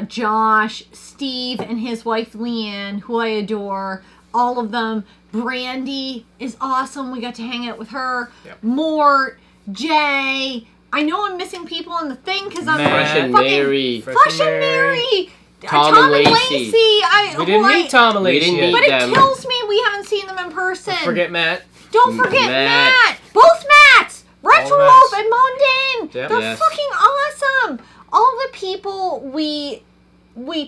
Josh, Steve, and his wife Leanne, who I adore. All of them. Brandy is awesome. We got to hang out with her. Yep. Mort, Jay. I know I'm missing people on the thing because I'm Fresh and fucking Mary. Fresh and Mary. Tom and Lacey. We didn't meet Tom and Lacey. didn't meet But it them. kills me we haven't seen them in person. Forget Matt. Don't forget Matt. Matt. Both Matts. Retro All Wolf Matts. and Moandain. Yep. They're Yes. fucking awesome. All the people we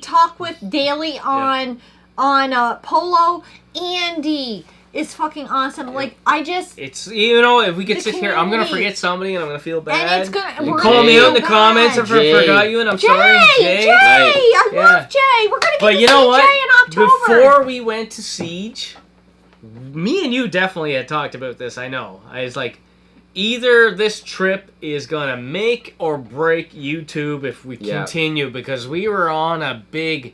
talk with daily on Polo. Andy is fucking awesome. Like It's if we could The sit here, I'm gonna community. forget somebody and I'm gonna feel bad. and it's gonna. You We're call gonna me feel out in the bad. comments if I Jay. forgot you, and I'm Jay, sorry, Jay, Jay. I Yeah. love Jay. We're gonna get But to you see know what? Jay in October. Before we went to Siege, me and you definitely had talked about this. I know. I was like, either this trip is gonna make or break YouTube if we Yeah. continue, because we were on a big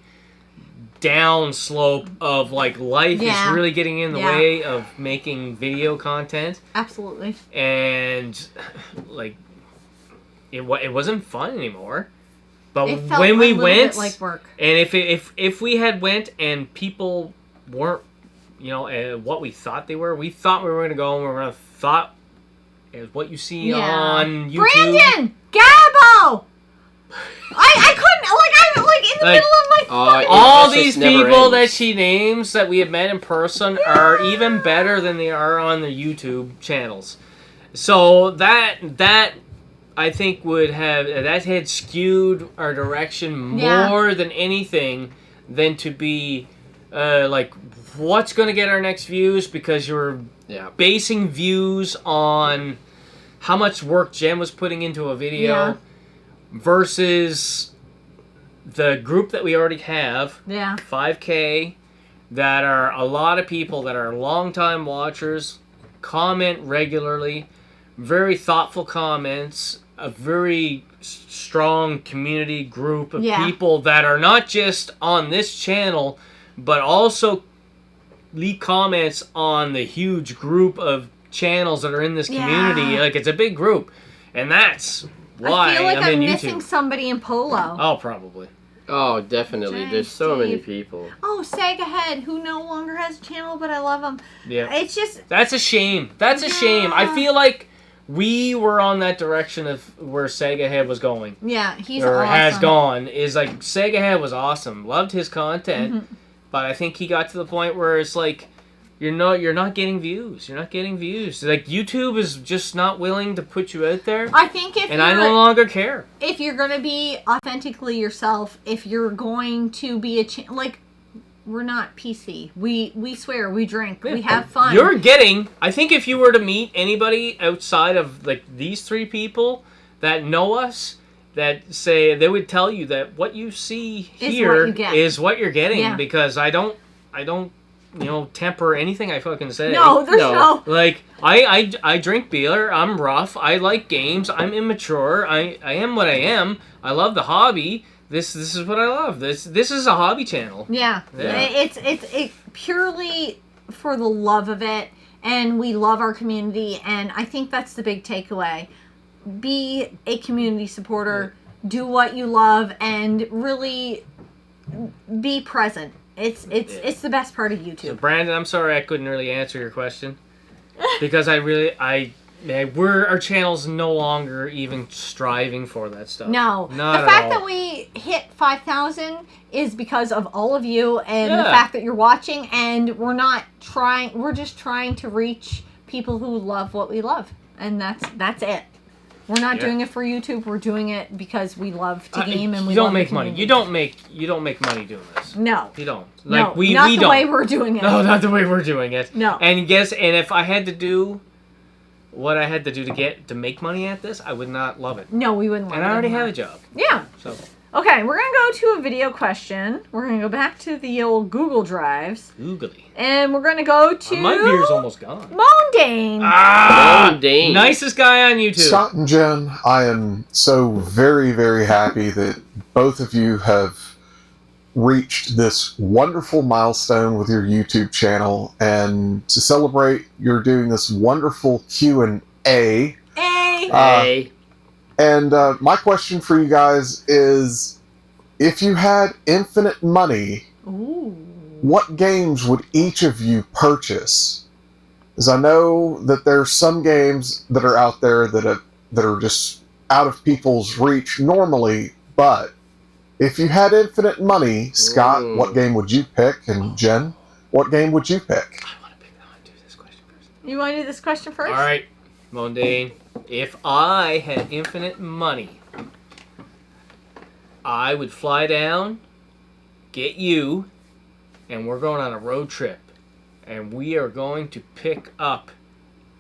down slope of life Yeah. is really getting in the Yeah. way of making video content, Absolutely. and it wasn't fun anymore. But It felt when we a little went, bit like work. and if we had went and people weren't, what we thought they were, we thought we were going to go and we were going to thought is what you see on YouTube. Brandon, Gabo. I couldn't in the middle of my fucking. All It these just never people that ends. she names that we have met in person are even better than they are on their YouTube channels. So that I think would have that had skewed our direction more than anything than to be like what's going to get our next views, because you're basing views on how much work Jenn was putting into a video versus the group that we already have, 5K, that are a lot of people that are longtime watchers, comment regularly, very thoughtful comments, a very strong community group of people that are not just on this channel, but also leave comments on the huge group of channels that are in this community. Like, it's a big group, and that's why I feel like I'm in missing YouTube. somebody in Polo. Oh, probably. Oh, definitely. Jay, There's so many Steve. people. Oh, Sega Head, who no longer has a channel, but I love him. Yeah. It's just... That's a shame. That's a shame. I feel like we were on that direction of where Sega Head was going. Yeah, he's or awesome. has gone. Is like, Sega Head was awesome. Loved his content. But I think he got to the point where it's like, you're not getting views. You're not getting views. Like, YouTube is just not willing to put you out there. I think if and I no longer care. If you're going to be authentically yourself, if you're going to be like, we're not PC. We swear, we drink, we have fun. You're getting, I think if you were to meet anybody outside of like these three people that know us, that say, they would tell you that what you see here is what you're getting, because I don't temper anything I fucking say. No, there's no. Like, I drink beer, I'm rough, I like games, I'm immature, I am what I am, I love the hobby. This is what I love. This is a hobby channel. Yeah. It's purely for the love of it, and we love our community, and I think that's the big takeaway. Be a community supporter, do what you love, and really be present. It's the best part of YouTube. So Brandon, I'm sorry I couldn't really answer your question, because our channel's no longer even striving for that stuff. No. Not the fact at all. that we hit 5,000 is because of all of you and the fact that you're watching, and we're just trying to reach people who love what we love. And that's it. We're not doing it for YouTube. We're doing it because we love to game and we you don't love make the money. community. You don't make money doing this. No. You don't. No, Like we not we the don't. way we're doing it. No, not the way we're doing it. No. And if I had to do what I had to do to make money at this, I would not love it. No, we wouldn't love it. And I already anymore. have a job. Yeah. So. Okay, we're going to go to a video question. We're going to go back to the old Google Drives. Googly. And we're going to go to... My beer's almost gone. Moandain. Moandain. Nicest guy on YouTube. Scott and Jenn, I am so very, very happy that both of you have reached this wonderful milestone with your YouTube channel, and to celebrate, you're doing this wonderful Q&A. And my question for you guys is, if you had infinite money, what games would each of you purchase? Because I know that there's some games that are out there that are just out of people's reach normally, but if you had infinite money, Scott, what game would you pick? And Jenn, what game would you pick? I want to do this question first. You want to do this question first? All right, Moandain. If I had infinite money, I would fly down, get you, and we're going on a road trip. And we are going to pick up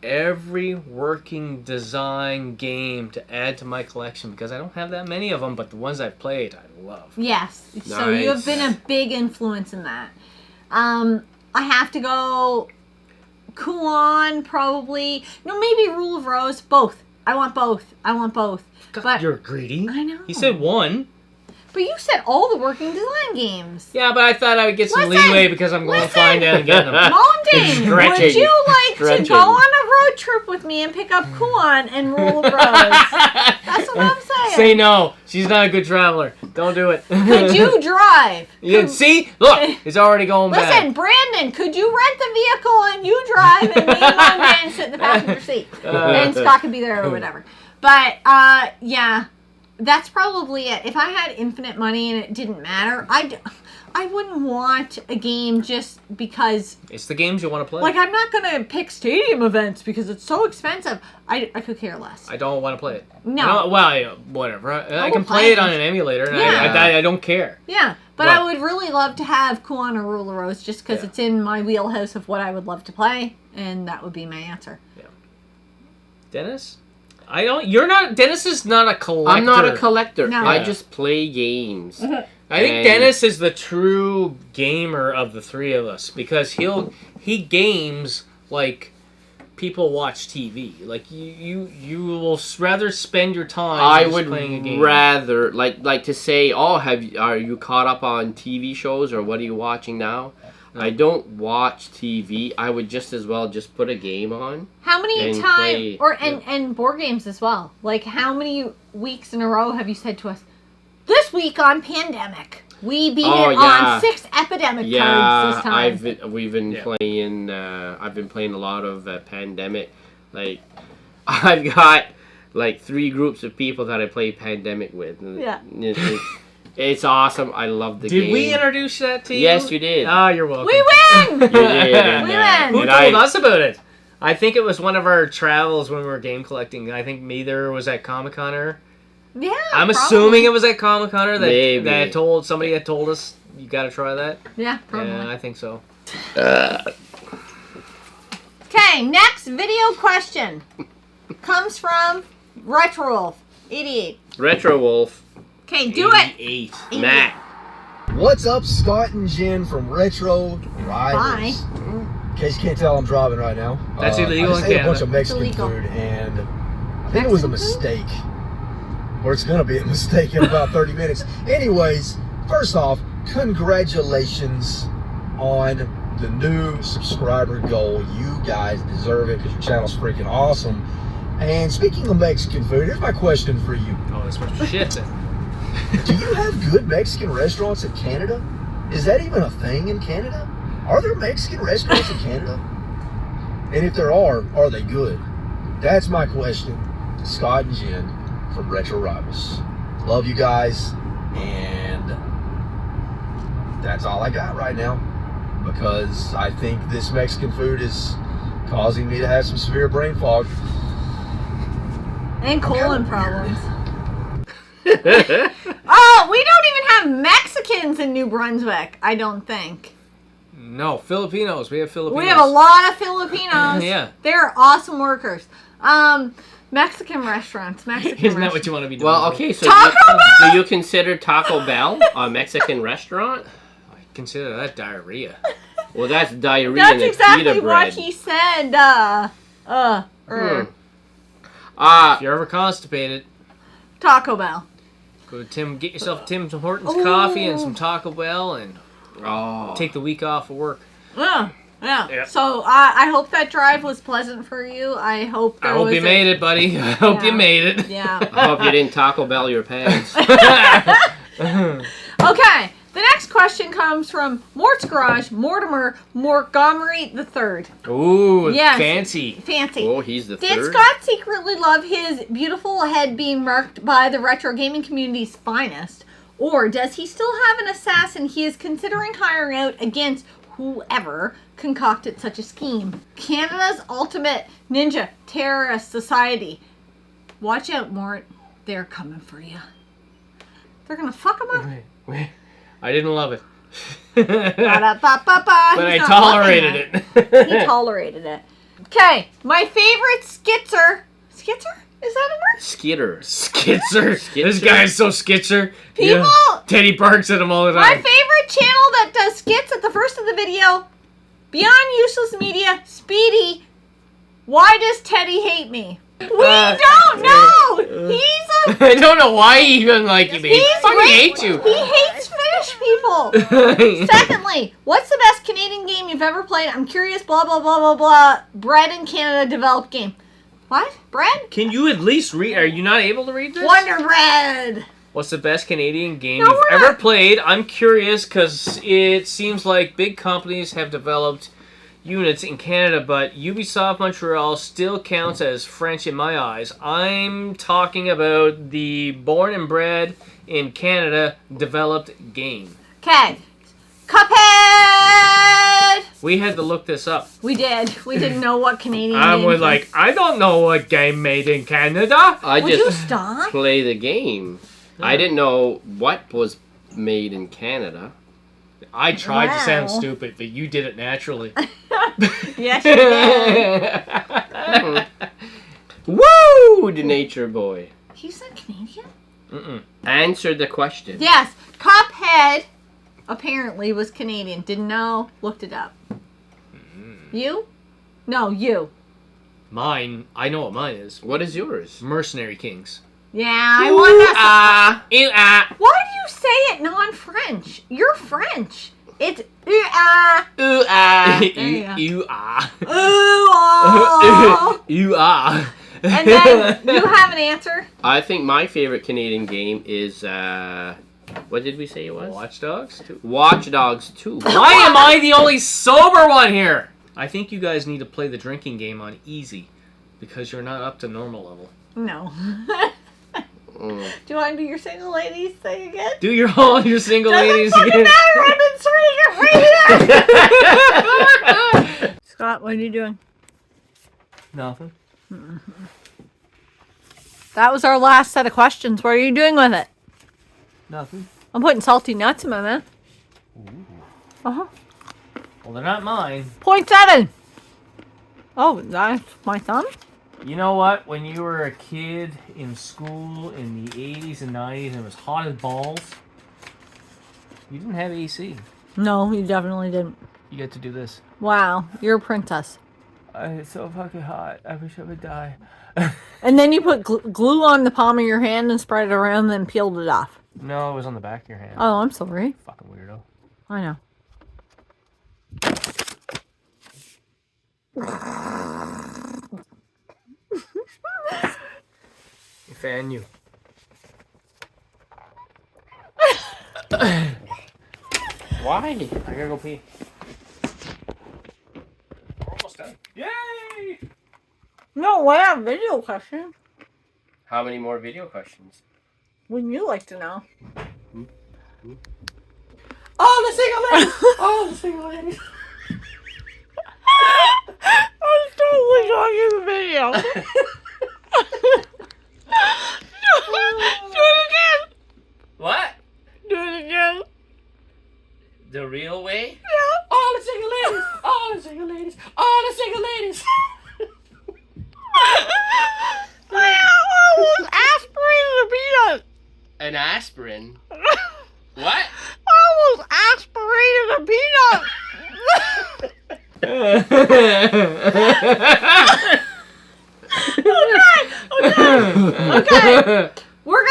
every working design game to add to my collection, because I don't have that many of them, but the ones I've played, I love. Yes. So you have been a big influence in that. I have to go Kuon, probably. No, maybe Rule of Rose. Both. I want both. God, But you're greedy. I know. He said one. But you said all the working design games. Yeah, but I thought I would get some Listen, leeway because I'm going to fly down and get them. Moandain, would Stretching. you like to Stretching. go on a road trip with me and pick up Kuon and Rule of Rose? That's what I'm saying. Say no. She's not a good traveler. Don't do it. Could you drive? Yeah, see? Look, it's already going Listen, bad. Brandon, could you rent the vehicle and you drive and me and Moandain sit in the passenger seat? And Scott could be there or whatever. But, yeah, that's probably it. If I had infinite money and it didn't matter, I wouldn't want a game just because. It's the games you want to play. Like, I'm not gonna pick stadium events because it's so expensive. I could care less. I don't want to play it. No. Well, whatever. I will can play it on an emulator, and I don't care. Yeah, but I would really love to have Kuon or Ruler Rose just because it's in my wheelhouse of what I would love to play, and that would be my answer. Yeah. Dennis? Dennis is not a collector. I'm not a collector. No. I just play games. I think Dennis is the true gamer of the three of us because he games like people watch TV. Like you will rather spend your time playing a game. Rather like to say, oh, are you caught up on TV shows or what are you watching now? No. I don't watch TV. I would just as well just put a game on. How many times and board games as well? Like how many weeks in a row have you said to us, this week on Pandemic, we beat it on 6 Epidemic cards this time. We've been playing. I've been playing a lot of Pandemic. Like, I've got like 3 groups of people that I play Pandemic with. Yeah. It's awesome. I love the game. Did we introduce that to you? Yes, you did. Oh, you're welcome. We win! You did. We win! Who told us about it? I think it was one of our travels when we were game collecting. I think either was at Comic-Con. Yeah, I'm assuming it was at Comic-Con that somebody had told us you got to try that. Yeah, probably. Yeah, I think so. Okay, next video question comes from RetroWolf88. RetroWolf. Okay, do it. 88. Matt. What's up, Scott and Jenn from Retro Rivals? Bye. In case you can't tell, I'm driving right now. That's illegal I just in ate Canada. a bunch of Mexican food, and I think it was a mistake. Or it's going to be a mistake in about 30 minutes. Anyways, first off, congratulations on the new subscriber goal. You guys deserve it because your channel's freaking awesome. And speaking of Mexican food, here's my question for you. Oh, that's what shit then. Do you have good Mexican restaurants in Canada? Is that even a thing in Canada? Are there Mexican restaurants in Canada? And if there are they good? That's my question. Scott and Jenn from Retro Rivals. Love you guys, and that's all I got right now because I think this Mexican food is causing me to have some severe brain fog. And colon problems. Oh, we don't even have Mexicans in New Brunswick, I don't think. No, Filipinos. We have Filipinos. We have a lot of Filipinos. Yeah. They're awesome workers. Mexican restaurants. Isn't that what you want to be doing? Well, okay, so do you consider Taco Bell a Mexican restaurant? I consider that diarrhea. Well, that's diarrhea That's in a exactly pita what bread. he said. If you're ever constipated, Taco Bell. go to Tim. Get yourself Tim Hortons coffee and some Taco Bell, and take the week off of work. Yeah. Yeah. So I hope that drive was pleasant for you. I hope you made it, buddy. I hope you made it. Yeah. I hope you didn't Taco Bell your pants. Okay. The next question comes from Morts Garage, Mortimer Montgomery III. Ooh, Yes. fancy. Oh, he's the Did third? Scott secretly love his beautiful head being marked by the retro gaming community's finest? Or does he still have an assassin he is considering hiring out against whoever concocted such a scheme? Canada's ultimate ninja terrorist society. Watch out, Mort. They're coming for you. They're gonna fuck him up. Wait. I didn't love it. But I tolerated it. He tolerated it. Okay, my favorite skitzer. Skitzer? Is that a word? Skitter. Skitzer. This guy's so skitzer. People. Yeah. Teddy barks at him all the time. My favorite channel that does skits at the first of the video. Beyond Useless Media, Speedy. Why does Teddy hate me? We don't know. He's a. I don't know why he even like you. He fucking hates you. He hates Finnish people. Secondly, what's the best Canadian game you've ever played? I'm curious. Blah blah blah blah blah. Bread in Canada developed game. What? Bread? Can you at least read? Are you not able to read this? Wonder Bread. What's the best Canadian game you've ever played? I'm curious because it seems like big companies have developed units in Canada, but Ubisoft Montreal still counts as French in my eyes. I'm talking about the born and bred in Canada developed game. Okay. Cuphead! We had to look this up. We did. We didn't know what Canadian I game was like, I don't know what game made in Canada. I Would you just stop? play the game. I didn't know what was made in Canada. I tried to sound Wow. stupid, but you did it naturally. Yes, you did. Woo! The nature boy. He's not Canadian? Answer the question. Yes. Cuphead apparently was Canadian. Didn't know. Looked it up. You? No, you. Mine, I know what mine is. What is yours? Mercenary Kings. Yeah, I won that. Ew, ah. Why do you say it non-French? You're French. It's Ooh, ah. There you go. Ew, ah. ooh, oh. Ew, ah. And then you have an answer. I think my favorite Canadian game is, what did we say it was? Watch Dogs 2. Watch Dogs 2. Why am I the only sober one here? I think you guys need to play the drinking game on easy because you're not up to normal level. No. Do you want to do your single ladies thing again? Do your single ladies Doesn't fucking again. matter. I've been sweating it right here. Scott, what are you doing? Nothing. That was our last set of questions. What are you doing with it? Nothing. I'm putting salty nuts in my mouth. Uh-huh. Well, they're not mine. 0.7. Oh, that's my thumb? You know what? When you were a kid in school in the 80s and 90s and it was hot as balls, you didn't have AC. No, you definitely didn't. You get to do this. Wow, you're a princess. It's so fucking hot. I wish I would die. And then you put glue on the palm of your hand and spread it around and then peeled it off. No, it was on the back of your hand. Oh, I'm sorry. Fucking weirdo. I know. Fan you. Why? I gotta go pee. We're almost done. Yay! No, I have a video question. How many more video questions? Wouldn't you like to know? Oh, the single ladies! Oh, the single ladies! I was totally talking the video. Do it again. What? Do it again. The real way? Yeah. All the single ladies! All the single ladies! All the single ladies! I almost aspirated a peanut. An aspirin? What? I almost aspirated a peanut. Okay. We're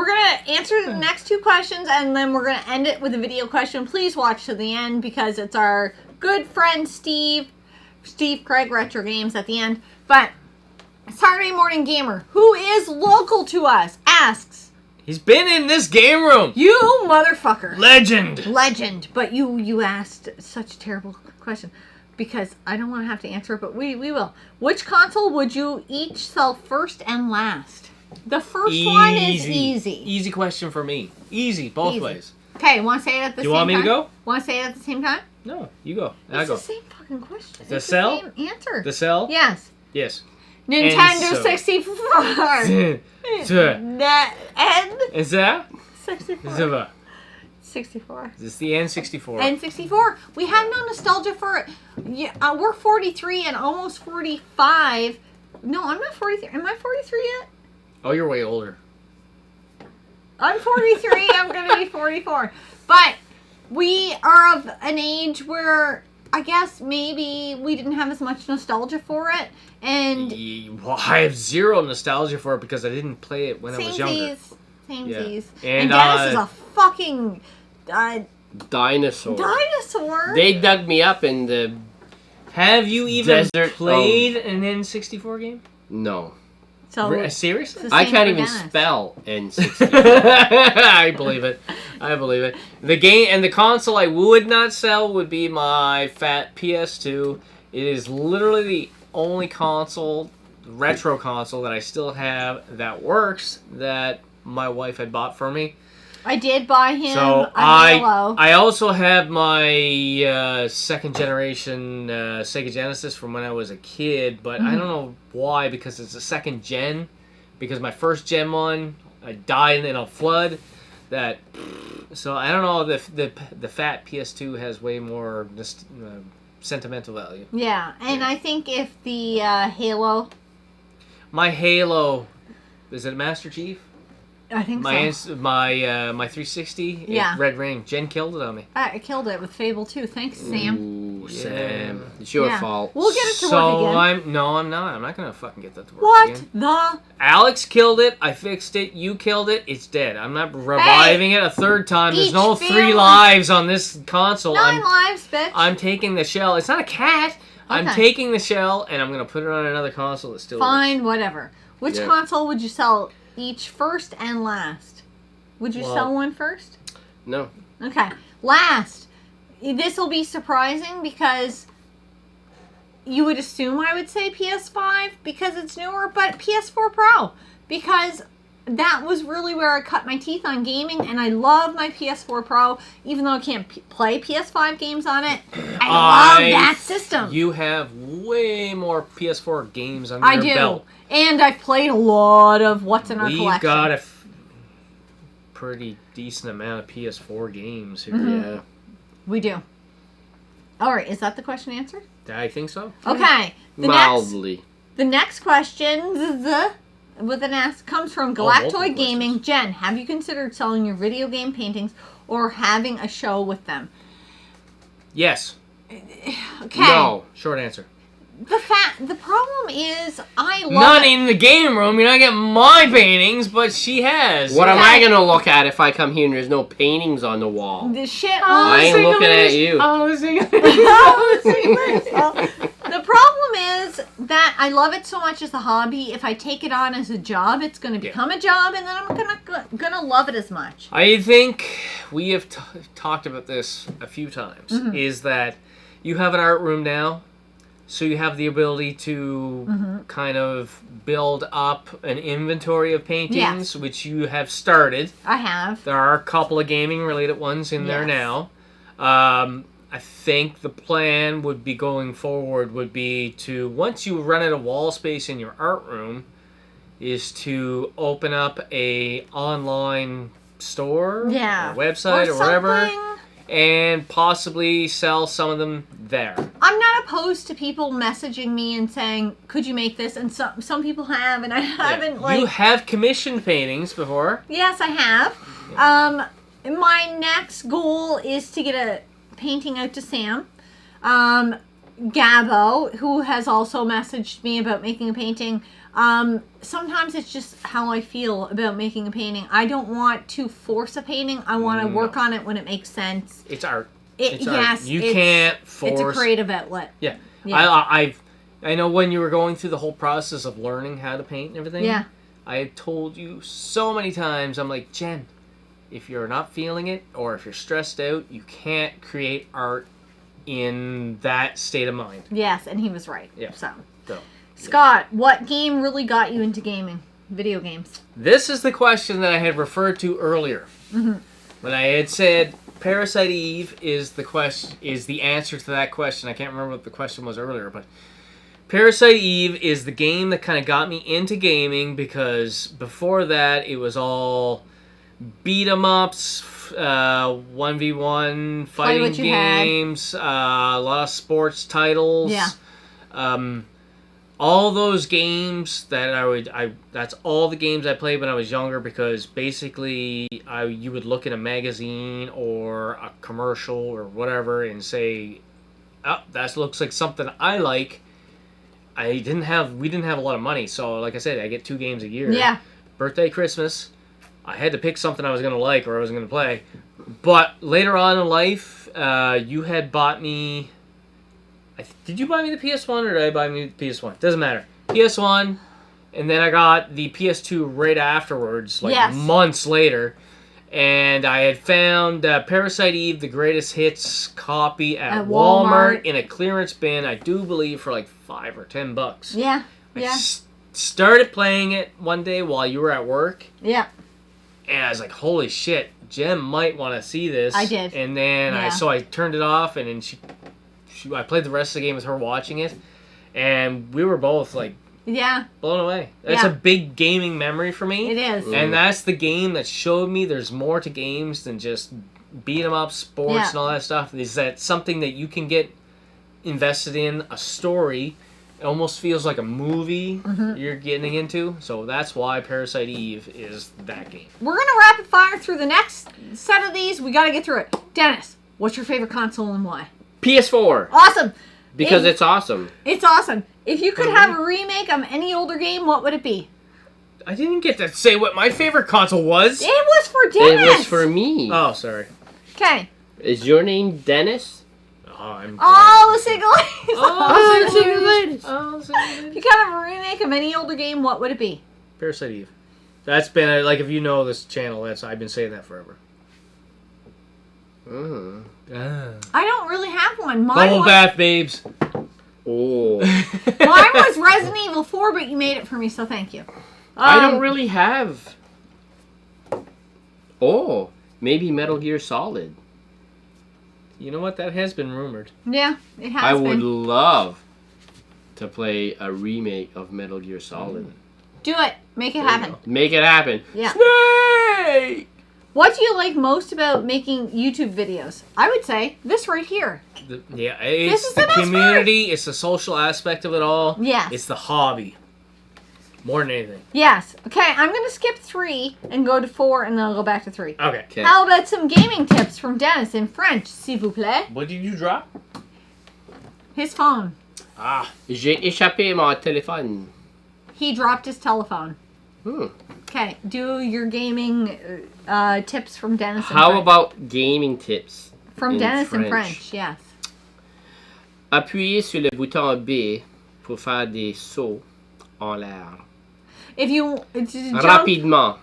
gonna answer the next two questions and then we're gonna end it with a video question. Please watch to the end because it's our good friend Steve Craig Retro Games at the end. But Saturday Morning Gamer, who is local to us, asks, He's been in this game room. you motherfucker. Legend. But you asked such a terrible question because I don't want to have to answer it, but we will. Which console would you each sell first and last? The first one is easy. Easy question for me. Easy, both Easy. ways. Okay, want to say it at the Do same time? you want me to go? Want to say it at the same time? No, you go. I It's go. the same fucking question. The It's cell? the same answer. The cell? Yes. Yes. Nintendo so- 64. And Is that? 64. 64. This is the N64. N64. We have no nostalgia for it. Yeah, we're 43 and almost 45. No, I'm not 43. Am I 43 yet? Oh, you're way older. I'm 43. I'm going to be 44. But we are of an age where I guess maybe we didn't have as much nostalgia for it. And Well, I have zero nostalgia for it because I didn't play it when I was younger. Samesies. Yeah. And Dennis is a fucking Dinosaur. dinosaur. They dug me up in the... Have you even Desert played an N64 game? No. So Seriously? it's the I same can't for even Dennis. spell N64. I believe it. I believe it. The game and the console I would not sell would be my fat PS2. It is literally the only console, retro console, that I still have that works that my wife had bought for me. I did buy him So a Halo. I also have my second generation Sega Genesis from when I was a kid, but I don't know why, because it's a second gen. Because my first gen one, I died in a flood. So I don't know, the fat PS2 has way more sentimental value. Yeah, and I think if the Halo... My Halo, is it Master Chief? I think so. My 360, Yeah. Red Ring. Jen killed it on me. I killed it with Fable 2. Thanks, Sam. Ooh, Yeah. Sam. It's your fault. We'll get it to So work again. I'm not. I'm not gonna fucking get that to work What again. the... Alex killed it. I fixed it. You killed it. It's dead. I'm not reviving it a third time. There's Each no 3 family- lives on this console. 9 lives, bitch. I'm taking the shell. It's not a cat. I'm Okay. taking the shell and I'm gonna put it on another console that still Fine, works. whatever. Which Yeah. console would you sell each first and last? Would you Well- sell one first? No. Okay. Last. This will be surprising because you would assume I would say PS5 because it's newer, but PS4 Pro. Because that was really where I cut my teeth on gaming, and I love my PS4 Pro, even though I can't play PS5 games on it. I love that system. You have way more PS4 games under I your do. belt. And I've played a lot of what's in our We've collection. got a pretty decent amount of PS4 games here. Yeah. We do. Alright, is that the question answered? I think so. Okay. Mildly. The next question with an S comes from multiple GalactoidGaming. Jen, have you considered selling your video game paintings or having a show with them? Yes. Okay. No. Short answer. The problem is I love Not it. in the game room. You're not getting my paintings, but she has. What am I gonna look at if I come here and there's no paintings on the wall? The shit I ain't looking at you. The problem is that I love it so much as a hobby. If I take it on as a job, it's going to become a job, and then I'm gonna love it as much. I think we have talked about this a few times. Mm-hmm. Is that you have an art room now, so you have the ability to Mm-hmm. kind of build up an inventory of paintings, Yes. which you have started. I have. There are a couple of gaming-related ones in there Yes. now. I think the plan would be going forward would be to, once you run out of wall space in your art room, is to open up a online store, Yeah. or website, or whatever, something. and possibly sell some of them there. I'm not opposed to people messaging me and saying, "Could you make this?" And some people have, and I haven't You have commissioned paintings before. Yes, I have. My next goal is to get a painting out to Sam. Gabo, who has also messaged me about making a painting. Sometimes it's just how I feel about making a painting. I don't want to force a painting. I want to work on it when it makes sense. It's art. It's art. yes, You can't force. It's a creative outlet. Yeah. Yeah. I know when you were going through the whole process of learning how to paint and everything. Yeah. I have told you so many times, I'm like, Jen, if you're not feeling it or if you're stressed out, you can't create art in that state of mind. Yes, and he was right. Yeah. So, So, Scott, what game really got you into gaming? Video games. this is the question that I had referred to earlier. Mm-hmm. When I had said Parasite Eve is the answer to that question. I can't remember what the question was earlier, but Parasite Eve is the game that kind of got me into gaming, because before that it was all beat 'em ups, 1v1 fighting what you had. games, a lot of sports titles. Yeah. All those games that that's all the games I played when I was younger, because basically you would look at a magazine or a commercial or whatever and say, oh, that looks like something I like. We didn't have a lot of money, so like I said, I get 2 games a year. Yeah. Birthday, Christmas. I had to pick something I was going to like or I was going to play. But later on in life, you had bought me... Did you buy me the PS1 or did I buy me the PS1? Doesn't matter. PS1, and then I got the PS2 right afterwards, like Yes. months later. And I had found Parasite Eve, the greatest hits copy at Walmart in a clearance bin, I do believe for like $5 or $10. Yeah. I Yeah. started playing it one day while you were at work. Yeah. And I was like, holy shit, Jen might want to see this. I did. And then Yeah. I turned it off, and then I played the rest of the game with her watching it, and we were both like blown away. It's a big gaming memory for me. It is. And that's the game that showed me there's more to games than just beat 'em up, sports, and all that stuff. Is that something that you can get invested in, a story. It almost feels like a movie you're getting into. So that's why Parasite Eve is that game. We're going to rapid fire through the next set of these. We got to get through it. Dennis, what's your favorite console and why? PS4. Awesome. Because it's awesome. It's awesome. If you could have a remake of any older game, what would it be? I didn't get to say what my favorite console was. It was for Dennis. It was for me. Oh, sorry. Okay. Is your name Dennis? Oh, the single ladies. Oh, the single ladies. Oh, the single ladies. If you could have a remake of any older game, what would it be? Parasite Eve. That's been, like, if you know this channel, I've been saying that forever. I don't really have one. Bubble bath, babes. Oh. Mine was Resident Evil 4, but you made it for me, so thank you. I don't really have. Oh, maybe Metal Gear Solid. You know what? That has been rumored. Yeah, it has I been. would love to play a remake of Metal Gear Solid. Do it. Make it happen. Make it happen. Yeah. Snake! What do you like most about making YouTube videos? I would say this right here. It's is the the best community. It's the social aspect of it all. Yes. It's the hobby. More than anything. Yes. Okay, I'm going to skip 3 and go to 4, and then I'll go back to 3. Okay. How about some gaming tips from Dennis in French, s'il vous plaît? What did you drop? His phone. Ah. J'ai échappé mon téléphone. He dropped his telephone. Okay, do your gaming tips from Dennis in How French. about gaming tips? From in Dennis French? in French, yes. Appuyez sur le bouton B pour faire des sauts en l'air. If you to jump, Rapidement.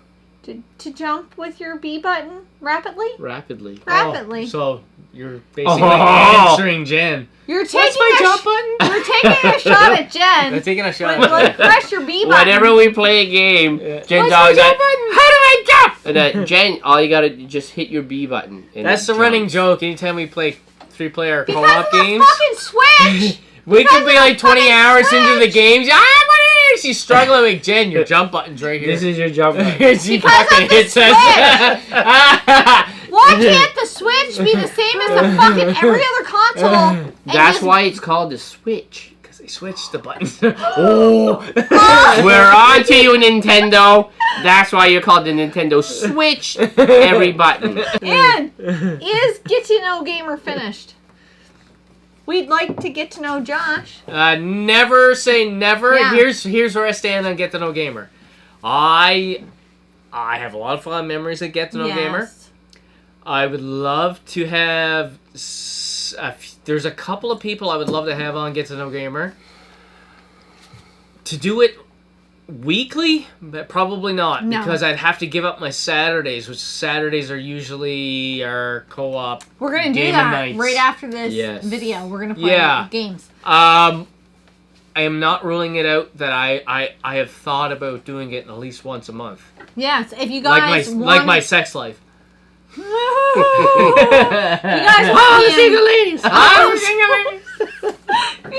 to jump with your B button rapidly. Rapidly. Rapidly. Oh, so you're basically Oh. answering Jen. You're taking What's my jump button? You're taking a shot at Jen. They're taking a shot. Like, press your B button. Whenever we play a game, Jen What's always my like, jump button? how do I jump? And Jen, all you gotta just hit your B button. And That's it the running jumps. joke. Anytime we play 3-player Because co-op of the games, fucking Switch. we could be like 20 fucking hours into the Switch. games. She's struggling with Jen. Your jump button's right here. This is your jump button. She Because fucking of the hits us. Why can't the Switch be the same as the fucking every other console? and That's just- why it's called the Switch. Because they switched the buttons. Oh. We're on to you, Nintendo. That's why you're called the Nintendo Switch. Every button. And is Get to Know Gamer finished? We'd like to get to know Josh. Never say never. Yeah. Here's where I stand on Get to Know Gamer. I have a lot of fun memories at Get to Know Gamer. I would love to have. There's a couple of people I would love to have on Get to Know Gamer. To do it weekly, but probably not, No. because I'd have to give up my Saturdays, which Saturdays are usually our co-op. We're gonna do gaming that nights. right after this Yes. video. We're gonna play games. I am not ruling it out that I have thought about doing it at least once a month, Yes, if you guys like my sex life. you guys want to be ladies. you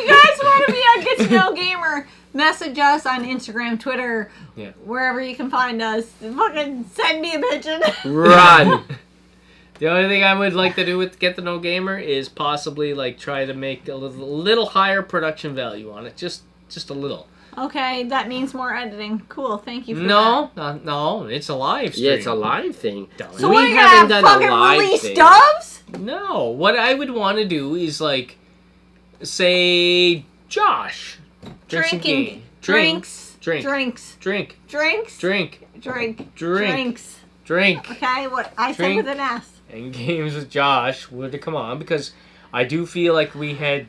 guys want to be on Get to Know Gamer, message us on Instagram, Twitter, wherever you can find us. Fucking send me a pigeon. Run. The only thing I would like to do with Get to Know Gamer is possibly like try to make a little higher production value on it, just a little. Okay, that means more editing. Cool, thank you for that. No, it's a live stream. Yeah, it's a live thing. So we what, you haven't gonna done a fucking live release thing. doves? No, what I would want to do is like, say, Josh, drink some game. Drinks. Drink. Drinks. Drink. Drinks. Drink. Drink. Drink. Drinks. Drink. Okay, what I said Drink. with an S. And games with Josh were to come on, because I do feel like we had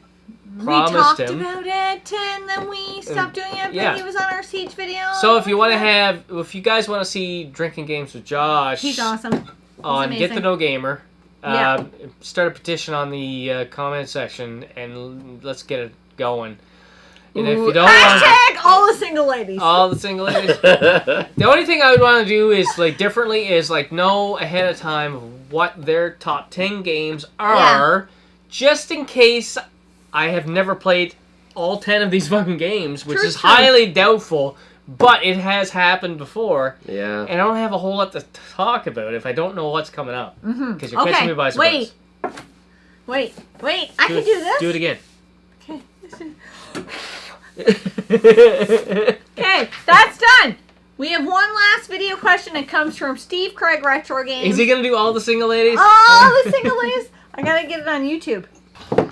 We promised talked him. about it and then we stopped doing it, but yeah. he was on our Siege video. So if you want to if you guys want to see drinking games with Josh, He's awesome. on amazing. Get to Know Gamer, Yeah. start a petition on the comment section and let's get it going. And if you don't want Hashtag all the single ladies. all the single ladies, the only thing I would want to do is like differently is like know ahead of time what their top 10 games are, just in case I have never played all 10 of these fucking games, which is highly doubtful. But it has happened before. Yeah. And I don't have a whole lot to talk about if I don't know what's coming up. Because you're catching me by surprise. Wait. I can do this? Do it again. Okay, that's done. We have one last video question. It comes from Steve Craig Retro Games. Is he going to do all the single ladies? All the single ladies? I gotta get it on YouTube.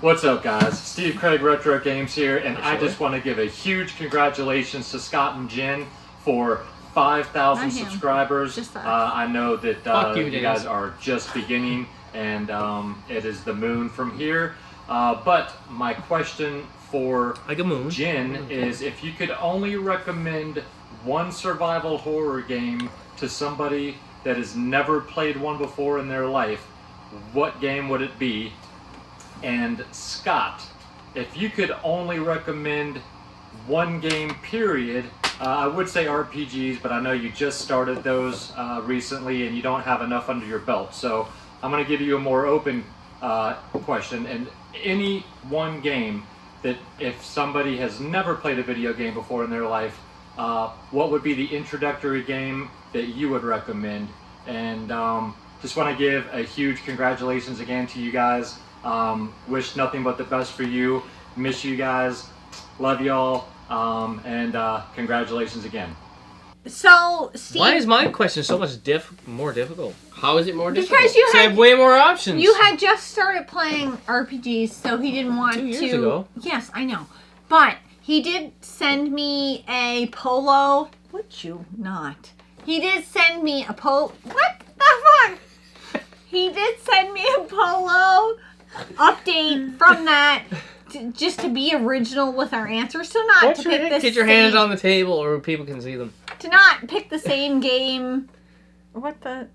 What's up, guys? Steve Craig Retro Games here, and I just want to give a huge congratulations to Scott and Jenn for 5,000 subscribers. I know that you guys are just beginning, and it is the moon from here. But my question for Jenn is, if you could only recommend one survival horror game to somebody that has never played one before in their life, what game would it be? And Scott, if you could only recommend one game period, I would say RPGs, but I know you just started those recently and you don't have enough under your belt. So I'm going to give you a more open question. And any one game that if somebody has never played a video game before in their life, what would be the introductory game that you would recommend? And just want to give a huge congratulations again to you guys. Wish nothing but the best for you. Miss you guys. Love y'all. And congratulations again. So, Steve, why is my question so much more difficult? How is it more difficult? Because you I have way more options. You had just started playing RPGs, so he didn't want 2 years ago. Yes, I know. But he did send me a polo. Would you not? He did send me a polo. What the fuck? He did send me a polo update from that, just to be original with our answers, so not to pick this. Get your hands on the table, or people can see them. To not pick the same game. What the?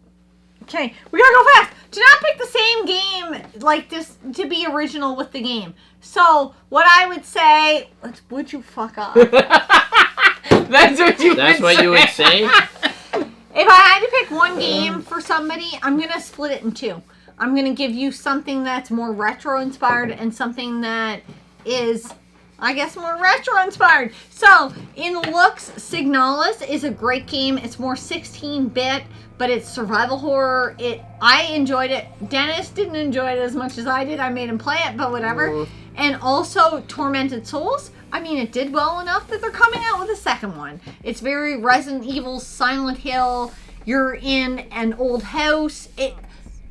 Okay, we gotta go fast. To not pick the same game like this, to be original with the game. So what I would say, would you fuck up? That's what you. That's what you would say. If I had to pick one game for somebody, I'm gonna split it in two. I'm going to give you something that's more retro-inspired and something that is, I guess, more retro-inspired. So, in looks, Signalis is a great game. It's more 16-bit, but it's survival horror. I enjoyed it. Dennis didn't enjoy it as much as I did. I made him play it, but whatever. And also, Tormented Souls. I mean, it did well enough that they're coming out with a second one. It's very Resident Evil, Silent Hill. You're in an old house.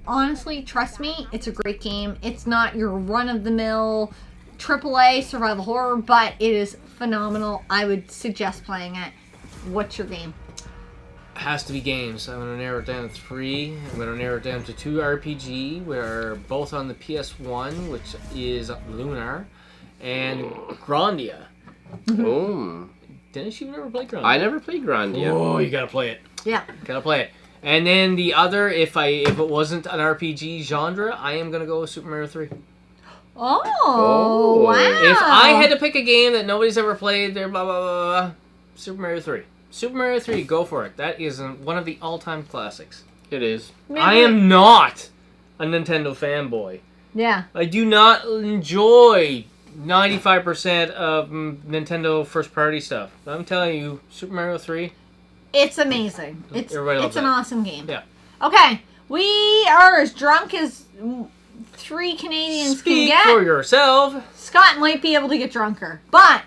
Honestly, trust me, it's a great game. It's not your run-of-the-mill AAA survival horror, but it is phenomenal. I would suggest playing it. What's your game? It has to be games. I'm going to narrow it down to 3. I'm going to narrow it down to 2 RPG. We're both on the PS1, which is Lunar, and Grandia. Oh. Dennis, you've never played Grandia? I never played Grandia. Oh, you got to play it. Yeah. Gotta play it. And then the other, if it wasn't an RPG genre, I am gonna go with Super Mario 3. Oh, wow. If I had to pick a game that nobody's ever played, blah, blah, blah, blah, Super Mario 3. Super Mario 3, go for it. That is one of the all-time classics. It is. I am not a Nintendo fanboy. Yeah. I do not enjoy 95% of Nintendo first-party stuff. I'm telling you, Super Mario 3... It's amazing. It's an awesome game. Yeah. Okay, we are as drunk as 3 Canadians can get. Speak for yourself. Scott might be able to get drunker, but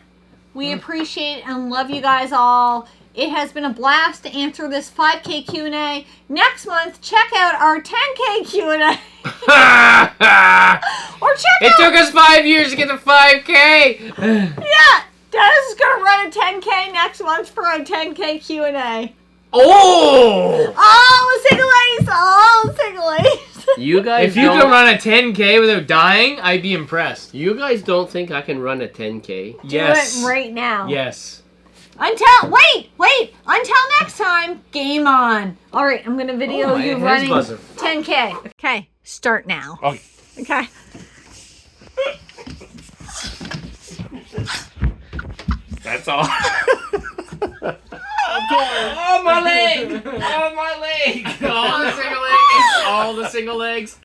we appreciate and love you guys all. It has been a blast to answer this 5K Q&A. Next month, check out our 10K Q&A. Or check out... It took us 5 years to get to 5K. Yeah. Dennis is going to run a 10K next month for a 10K Q&A. Oh! All the single ladies. You guys If you can run a 10K without dying, I'd be impressed. You guys don't think I can run a 10K? Yes. Do it right now. Yes. Until next time, game on. All right, I'm going to video you running 10K. Okay, start now. Okay. That's all. Oh, my leg! Oh, my leg! All the single legs. All the single legs.